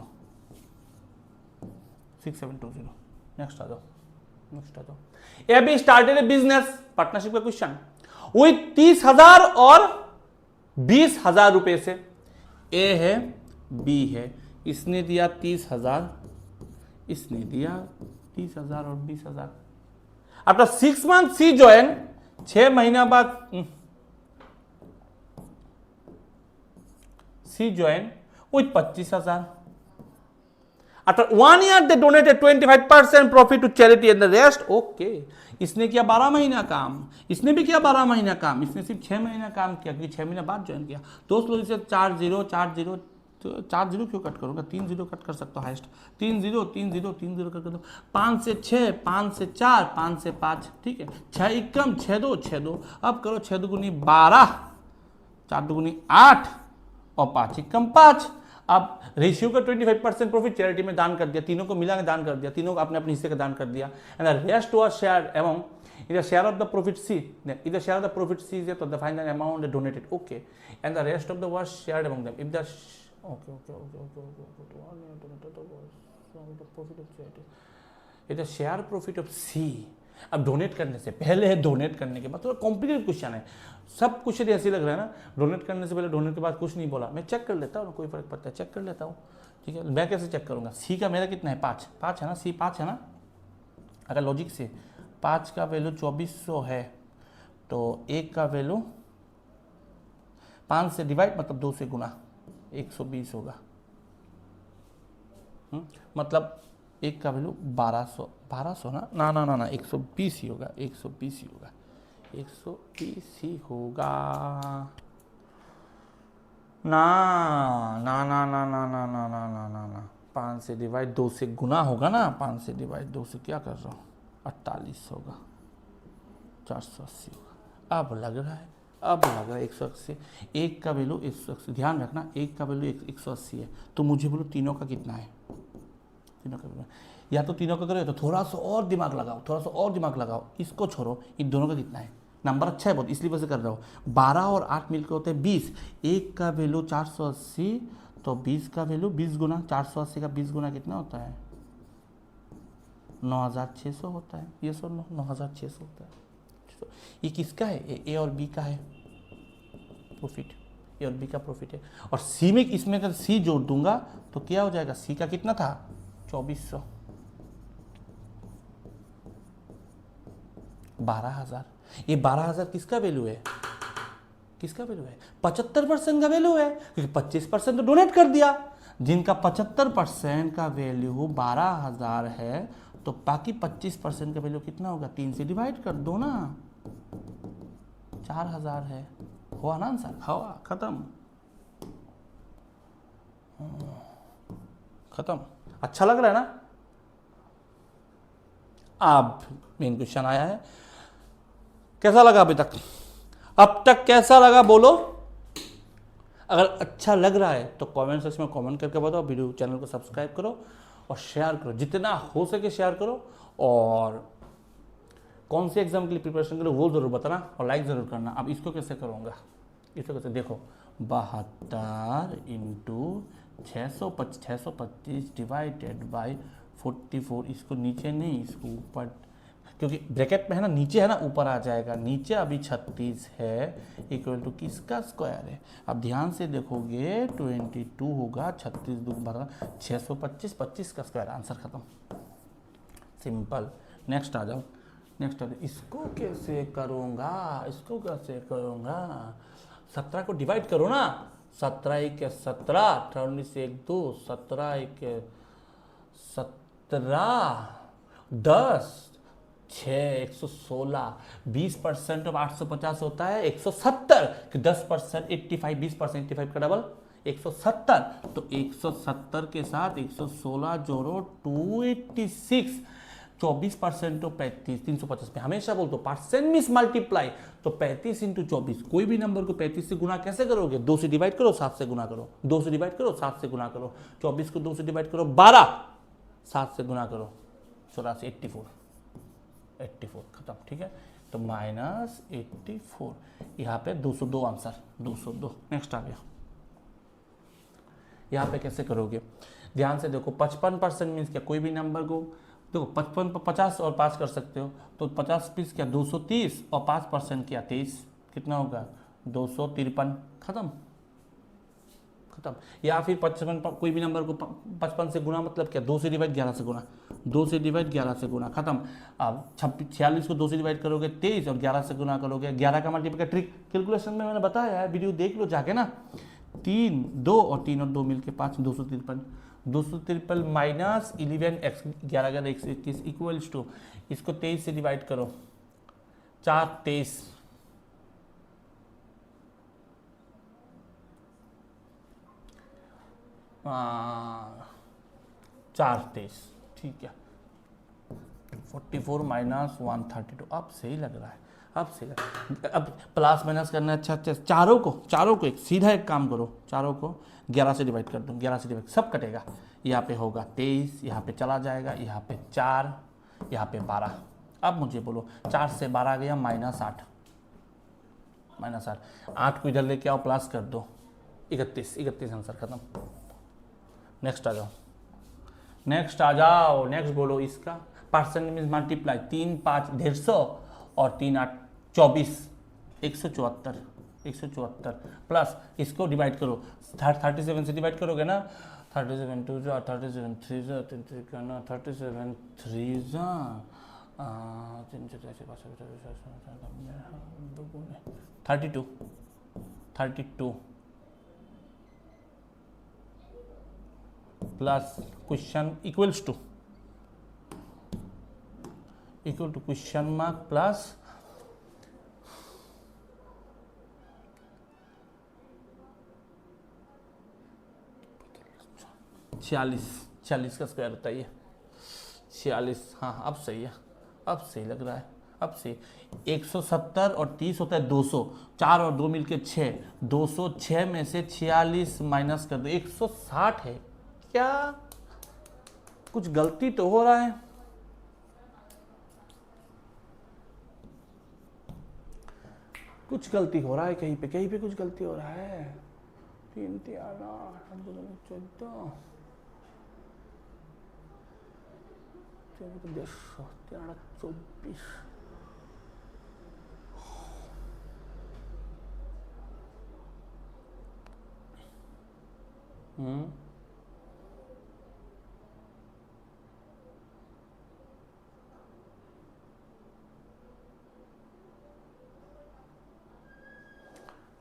6720। नेक्स्ट आ जाओ, A be started A business, partnership का क्वेश्चन, विथ 30,000 और 20,000 रुपए से। ए है, बी है, इसने दिया 30,000, इसने दिया 30,000 और 20,000। आफ्टर 6 मंथ सी ज्वाइन, 6 महीना बाद C join with 25,000। After 1 year they donated 25% profit to charity and the rest, okay। इसने किया 12 महीना काम, इसने भी किया 12 महीना काम, इसने सिर्फ 6 महीना काम किया क्योंकि 6 महीना बाद ज्वाइन किया। दोस्त लोग इसे 4 0 क्यों कट करूँगा, 3 0 कट कर सकता हूँ हाइस्ट, 3 0 कट कर दो, 5 से 6, 5 से 4, 5 से 5, ठीक है, 6 एकम 6 2, अब करो 6 दुगुनी 12, 4 दुगुनी 8 और 5 एकम 5। अब रेशियो का 25% प्रॉफिट चैरिटी में दान कर दिया, तीनों को मिला के दान कर दिया, तीनों को अपने अपने हिस्से का दान कर दिया, and the rest was shared among इधर share of the profit C, इधर share of the profit C is to the final amount donated, okay, and the rest of the was shared among them if the okay इधर share profit of C अब donate करने से पहले है, donate करने के बाद, थोड़ा कॉम्प्लिकेटेड क्वेश्चन है, सब क्वेश्चन ऐसे लग रहा है ना, डोनेट करने से पहले डोनेट के बाद कुछ नहीं बोला, मैं चेक कर लेता हूँ, कोई फर्क पड़ता है, चेक कर लेता हूँ, ठीक है। मैं कैसे चेक करूँगा, सी का मेरा कितना है 5, 5 है ना, सी 5 है ना, अगर लॉजिक से 5 का वैल्यू 2400 है तो 1 का वैल्यू 5 से डिवाइड मतलब 2 से गुना 120 होगा, मतलब 1 का वैल्यू 1200, 1200 ना 120 ही होगा, 120 ही होगा, 120 ही होगा, ना ना ना ना ना ना ना ना ना ना ना 5 से डिवाइड 2 से गुना होगा ना, 5 से डिवाइड 2 से क्या कर रहा हूँ, 48 होगा, 480 होगा, अब लग रहा है, अब लग रहा है 180, 1 का वैल्यू 180, ध्यान रखना 1 का वैल्यू 180 है, तो मुझे बोलो तीनों का कितना है, तीनों का कितना, या तो तीनों का करो तो थोड़ा सा और दिमाग लगाओ, थोड़ा सा और दिमाग लगाओ, इसको छोड़ो, इन दोनों का कितना है, नंबर अच्छा है बहुत इसलिए वैसे कर रहा हूँ, 12 और 8 मिलकर होते हैं 20, 1 का वैल्यू 480, तो 20 का वैल्यू 20 गुना 480 का 20 गुना कितना होता है, 9600 होता है, ये सुन 9600 होता है। ये किसका है, ए और बी का है प्रॉफिट, ए और बी का प्रॉफिट है, और सी में इसमें अगर सी जोड़ दूंगा तो क्या हो जाएगा, सी का कितना था 2400, 12000, ये 12000 किसका वैल्यू है, किसका वैल्यू है, 75% का वैल्यू है, क्योंकि 25% तो डोनेट कर दिया, जिनका 75% का वैल्यू 12000 है तो बाकी 25% का वैल्यू कितना होगा, 3 से डिवाइड कर दो ना, 4000 है, हुआ ना आंसर, हुआ, खत्म, खत्म, अच्छा लग रहा है ना। अब मेन क्वेश्चन आया है, कैसा लगा अभी तक, अब तक कैसा लगा बोलो, अगर अच्छा लग रहा है तो कमेंट सेक्शन में कमेंट करके बताओ, वीडियो चैनल को सब्सक्राइब करो और शेयर करो, जितना हो सके शेयर करो, और कौन से एग्जाम के लिए प्रिपरेशन करो वो जरूर बताना, और लाइक जरूर करना। अब इसको कैसे करूँगा, इसको कैसे देखो, 72 इंटू 625 डिवाइडेड बाई 44, इसको नीचे नहीं इसको ऊपर, क्योंकि ब्रैकेट में है ना, नीचे है ना ऊपर आ जाएगा, नीचे अभी 36 है, इक्वल टू किसका स्क्वायर है, अब ध्यान से देखोगे 22 होगा, 36 2 12 625, 25 का स्क्वायर, आंसर खत्म, सिंपल। नेक्स्ट आ जाओ, नेक्स्ट आ जाओ, इसको कैसे करूँगा, इसको कैसे करूँगा, 17 को डिवाइड करो ना, 17 1 17, 18 से 1 2, 17 1 17, 10 6 116, 20% ऑफ 850 होता है 170, 10% 85, 20% 85 का डबल 170, तो 170 के साथ 116 जोड़ो 286, 24% तो 35, 350 में हमेशा बोलते हो परसेंट मिस मल्टीप्लाई, तो 35 इंटू 24, कोई भी नंबर को 35 से गुना कैसे करोगे, 2 से डिवाइड करो 7 से गुना करो, 2 से डिवाइड करो 7 से गुना करो, 24 को 2 से डिवाइड करो 12, 7 से गुना करो 84, 84 खत्म, ठीक है, तो -84, यहाँ पे 202 आंसर, 202। नेक्स्ट आ गया, यहाँ पे कैसे करोगे, ध्यान से देखो, 55% मीन्स क्या, कोई भी नंबर को देखो 55 पर 50 और 5 कर सकते हो, तो 50 पीस क्या 230 और 5% क्या 23, कितना होगा 253, खत्म, खत्म। या फिर 55 कोई भी नंबर को 55 से गुना मतलब क्या, 2 से डिवाइड 11 से गुना, 2 से डिवाइड 11 से गुना, खत्म। अब 46 को 2 से डिवाइड करोगे 23 और 11 से गुना करोगे 11 का मल्टीप्लाई, ट्रिक कैलकुलेशन में मैंने बताया है, वीडियो देख लो जाके ना, 3 2 और 3 और 2 मिलके 5, 253, 253 माइनस 11x 11 121 इक्वल्स टू, इसको 23 से डिवाइड करो 4 23, 4 23, ठीक है, 44 माइनस 132, अब सही लग रहा है, अब सही लग रहा है। अब प्लस माइनस करना है, अच्छा चारों को एक सीधा एक काम करो, चारों को 11 से डिवाइड कर दो, 11 से डिवाइड सब कटेगा, यहाँ पे होगा 23, यहाँ पे चला जाएगा, यहाँ पे 4, यहाँ पे 12, अब मुझे बोलो 4 से 12 गया -8, -8, 8 को इधर लेके आओ प्लस कर दो 31 आंसर खत्म। नेक्स्ट आ जाओ, नेक्स्ट बोलो इसका परसेंट मीन्स मल्टीप्लाई, 3 5 150 और 3 8 24, 174 प्लस इसको डिवाइड करो, 37 से डिवाइड करोगे ना, 37 2 जा 37 3 जा 3 3 करना 37 3 जा 32 plus question equals to question mark plus 46 का स्क्वायर होता है ये 46। हाँ अब सही है, अब सही लग रहा है, अब सही। 170 और 30 होता है 200, 4 और 2 मिलके 6, 206 में से 46 माइनस कर दो, 160 है। क्या कुछ गलती तो हो रहा है, कुछ गलती हो रहा है, कहीं पे कुछ गलती हो रहा है। 3 3 8 14 24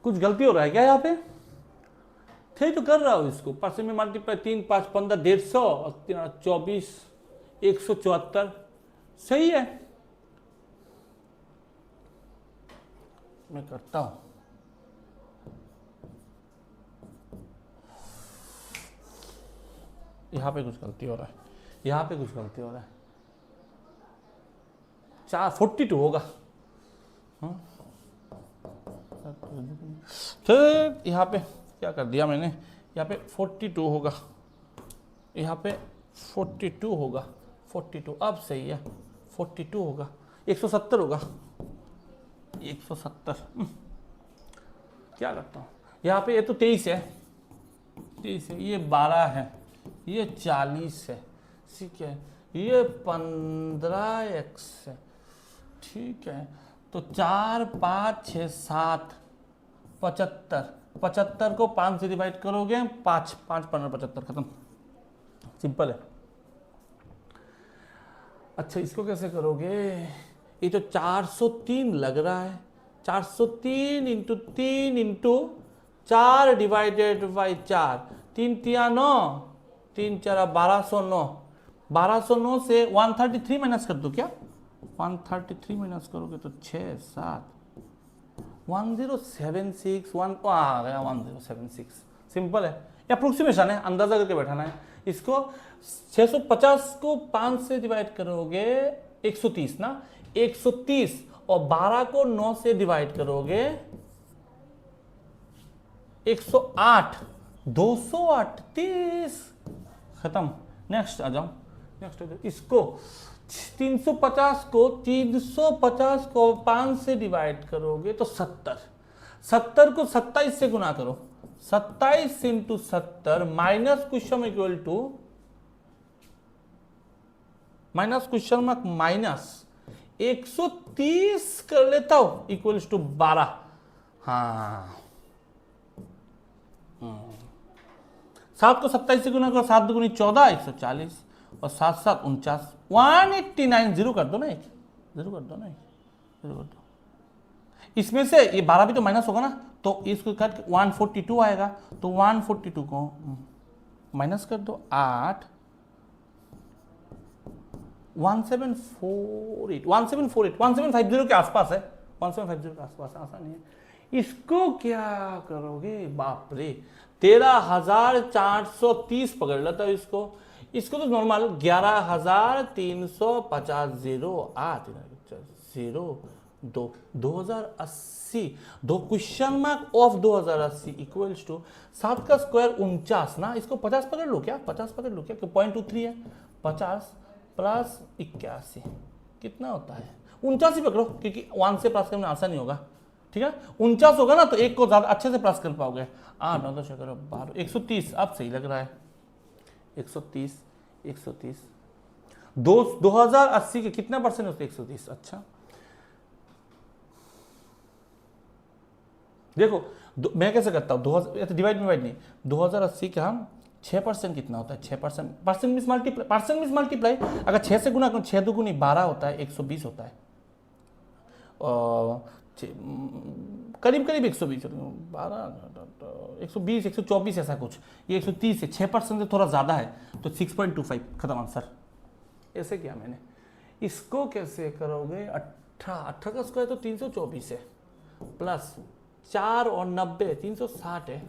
कुछ गलती हो रहा है क्या यहाँ पे? थे तो कर रहा हूँ इसको, परसेंट में मल्टीप्लाई 3 5 15 150 और 24 174 सही है। मैं करता हूं, यहां पे कुछ गलती हो रहा है, यहां पे कुछ गलती हो रहा है। 42 होगा, फिर यहाँ पे क्या कर दिया मैंने, यहाँ पे 42 होगा, यहाँ पे 42 होगा, 42 अब सही है, 42 होगा, 170 होगा, 170 क्या करता हूँ यहाँ पे, ये तो 23 है, 23 है, ये 12 है, ये 40 है, ठीक है, ये 15x है, ठीक है। तो 4 5 6 7 75, 75 को 5 से डिवाइड करोगे, 5 5 15 75 खत्म, सिंपल है। अच्छा इसको कैसे करोगे, ये तो 403 लग रहा है, 403 इंटू 3 इंटू 4 डिवाइडेड बाई 4, 3 3 9, 3 4 1209, 1209 से 133 माइनस कर दो क्या, 133 माइनस करोगे तो 6 7 1076 1 आ गया 1076, सिंपल है, अप्रोक्सीमेशन है, अंदाजा करके बैठाना है इसको। 650 को 5 से डिवाइड करोगे 130 ना, 130 और 12 को 9 से डिवाइड करोगे 108, 238 खत्म। नेक्स्ट आ जाओ, नेक्स्ट इसको 350 को 5 से डिवाइड करोगे तो 70, 70 को 27 से गुना करो, 27 into 70 minus question equal to minus question mark minus 130 कर लेता हूं इक्वल्स टू 12। हाँ 7 को 27 से गुना करो, 7 दूनी 14, 140 और 7 7 49, 189 जीरो कर दो ना, एक जीरो कर दो ना, जीरो कर दो। इसमें से ये 12 भी तो माइनस होगा ना, तो इसको काट के 142 आएगा, तो 142 को माइनस कर दो, 8 1748 1750 के आसपास है, 1750 के आसपास, आसान है। इसको क्या करोगे, बाप रे 13,430 पकड़ लेता है इसको, इसको तो नॉर्मल 11,350 2080 दो question mark of 2080 equals to 7 का स्क्वायर 49 ना, इसको 50 पकड़ लो क्या, 50 पकड़ लो क्या, 0.23 है, 50 प्लस 81 कितना होता है, 49 ही पकड़ो क्योंकि 1 से प्लस करना आसान नहीं होगा, ठीक है। 49 होगा ना तो एक को ज्यादा अच्छे से प्लस कर पाओगे। 8 9 10 11 12 130 अब सही लग रहा है, 130 2080 के कितना परसेंट होते 130? अच्छा देखो मैं कैसे करता हूँ, 2000 डिवाइड नहीं, 2080 का हम 6% कितना होता है? 6%, percent miss multiply, percent miss multiply, अगर 6 से गुना करो, 6 दुगुनी 12 होता है, 120 होता है। करीब करीब 120, 12, 120, 124 ऐसा कुछ, ये 130 है, 6% से थोड़ा ज़्यादा है, तो 6.25 खत्म आंसर। ऐसे किया मैंने। इसको कैसे करोगे? 18 का स्क्वायर तो 324 है, प्लस 4 और 90 360 है,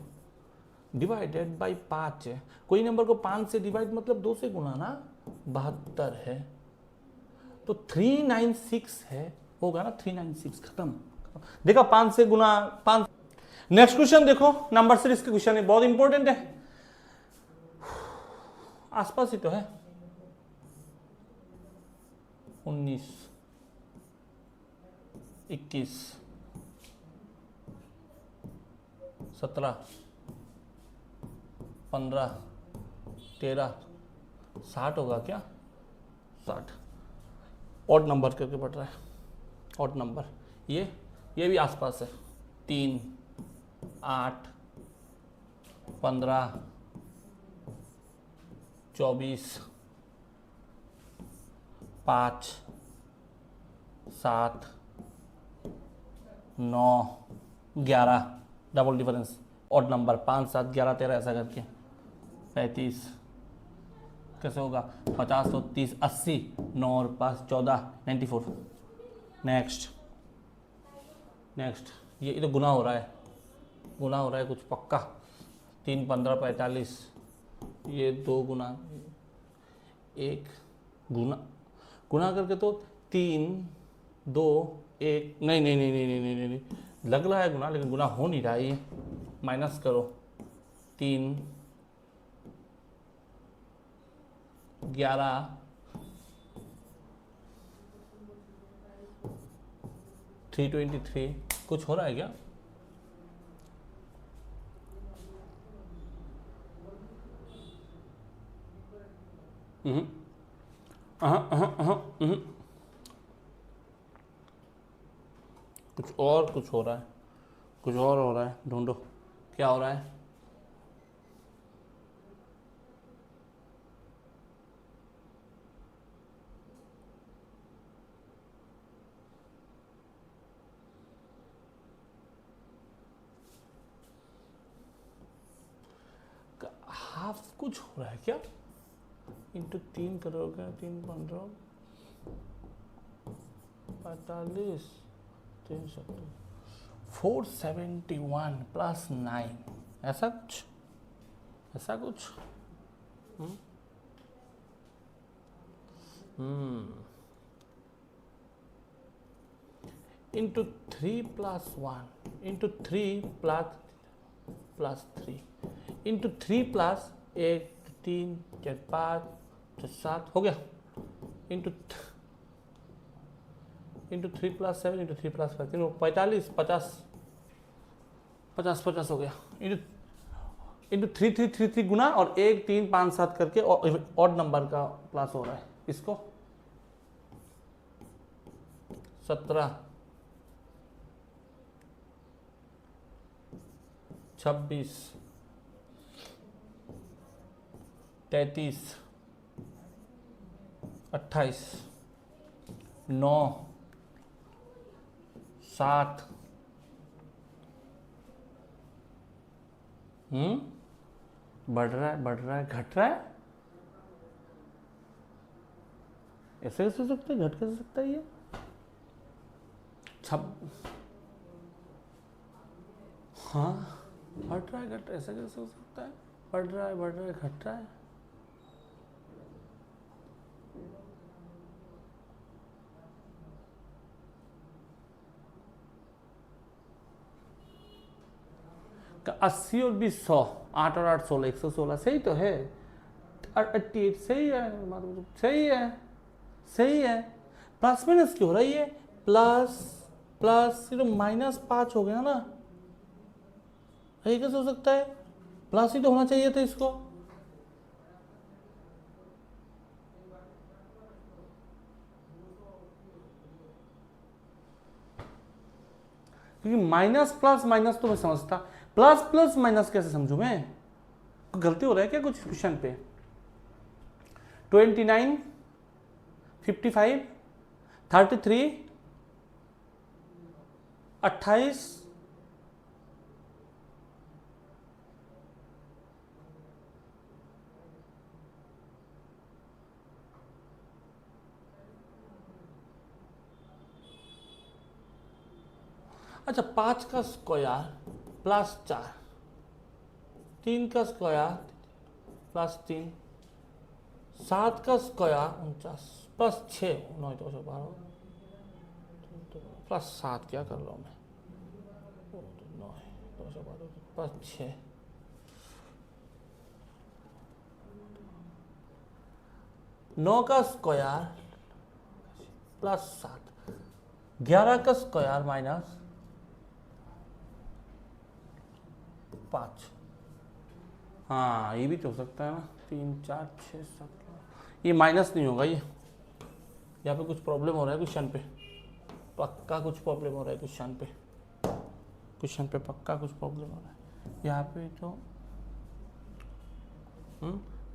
डिवाइडेड बाई 5 है। कोई नंबर को 5 से डिवाइड मतलब 2 से गुना ना, 72 है, तो 396 है, होगा ना 396, खत्म। देखा 5 से गुना 5। नेक्स्ट क्वेश्चन देखो, नंबर सीरीज के क्वेश्चन है, बहुत इंपॉर्टेंट है, आसपास ही तो है। 19, 21, 17, 15, 13, 60 होगा क्या? 60 ऑड नंबर करके पड़ रहा है, ऑड नंबर। ये भी आसपास है। 3, 8, 15, 24, 5, 7, 9, 11, डबल डिफरेंस, ऑड नंबर 5, 7, 11, 13 ऐसा करके 35, कैसे होगा? 50, 30, 80, 9 और 5, 14, 94। नेक्स्ट ये तो गुना हो रहा है कुछ पक्का। 3, 15, 45, ये 2 गुना 1, गुना करके तो 3, 2, 1, नहीं, लग रहा है गुना, लेकिन गुना हो नहीं रहा है। ये माइनस करो, 3, 11, 323, कुछ हो रहा है क्या? कुछ हो रहा है, कुछ और हो रहा है, ढूंढो क्या हो रहा है। हाफ कुछ हो रहा है क्या? इंटू 3 करोगे, 3, 15, 45, 370, 471 प्लस 9, ऐसा कुछ। Into 3 plus 1, into 3 plus 3, into 3 plus 1, 3, 4, 5, 7 हो गया, इंटू 3 प्लस 7, इंटू 3 प्लस 5, 45, 50 हो गया, इंटू 3, 3, 3, 3 गुना और 1, 3, 5, 7 करके ऑड नंबर का प्लस हो रहा है। इसको 17, 26, 33, 28, 9, 7, बढ़ रहा है, घट रहा है, ऐसे कैसे हो सकता है, घट कैसे सकता है ये? हाँ, बढ़ रहा है, घट ऐसा कैसे हो सकता है? बढ़ रहा है, घट रहा है। का 80 और 20, 100, 8 और 8, 16, 116, सही तो है। 88 सही है, सही है। प्लस माइनस क्यों हो रहा है ये? प्लस ये तो -5 हो गया ना, ये कैसे हो सकता है? प्लस ही तो होना चाहिए था इसको। क्योंकि माइनस प्लस माइनस तो मैं समझता, प्लस प्लस माइनस कैसे समझूं मैं? गलती हो रहा है क्या कुछ क्वेश्चन पे? 29, 55, 33, 28, अच्छा 5 का स्क्वायर प्लस 4, 3 का स्क्वायर प्लस 3, 7 का स्क्वायर 49 प्लस 6 9 212 प्लस 7 क्या कर रहा हूँ मैं? 9 212 प्लस 6, 9 का स्क्वायर प्लस 7, 11 का स्क्वायर माइनस 5। हाँ ये भी तो हो सकता है ना, 3 4 6 7, ये माइनस नहीं होगा ये, यहाँ पे कुछ प्रॉब्लम हो रहा है क्वेश्चन पे, पक्का कुछ प्रॉब्लम हो रहा है क्वेश्चन पे पक्का कुछ प्रॉब्लम हो रहा है यहाँ पे। तो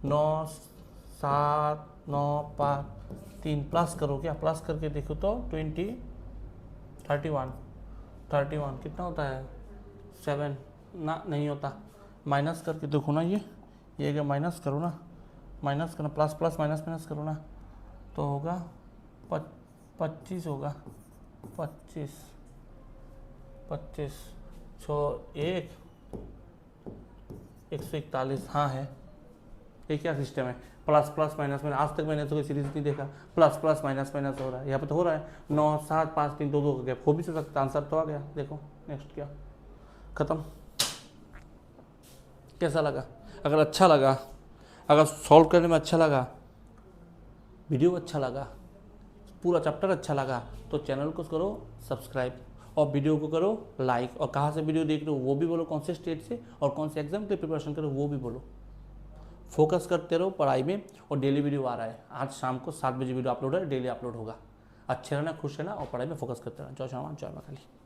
9 7 9 5 3 प्लस करो, क्या प्लस करके देखो तो 20 31 कितना होता है? 7 ना, नहीं होता। माइनस करके देखो ना, ये अगर माइनस करो ना, माइनस करना, प्लस प्लस माइनस माइनस करो ना, तो होगा 25 होगा, 25 1 141। हाँ है, ये क्या सिस्टम है? प्लस प्लस माइनस माइनस, आज तक मैंने तो कोई सीरीज नहीं देखा प्लस प्लस माइनस माइनस हो रहा है, यहाँ पे तो हो रहा है। 9 7 5 3 2 2 का गैप हो भी सकता, आंसर तो आ गया। देखो नेक्स्ट क्या, खत्म। कैसा लगा? अगर अच्छा लगा, अगर सॉल्व करने में अच्छा लगा, वीडियो अच्छा लगा, पूरा चैप्टर अच्छा लगा, तो चैनल को करो सब्सक्राइब और वीडियो को करो लाइक। और कहाँ से वीडियो देख रहे हो वो भी बोलो, कौन से स्टेट से और कौन से एग्जाम के प्रिपरेशन करो वो भी बोलो। फोकस करते रहो पढ़ाई में, और डेली वीडियो आ रहा है। आज शाम को 7 बजे वीडियो अपलोड है, डेली अपलोड होगा। अच्छे रहना, खुश रहना और पढ़ाई में फोकस करते रहना। जय श्री राम, जय माता दी।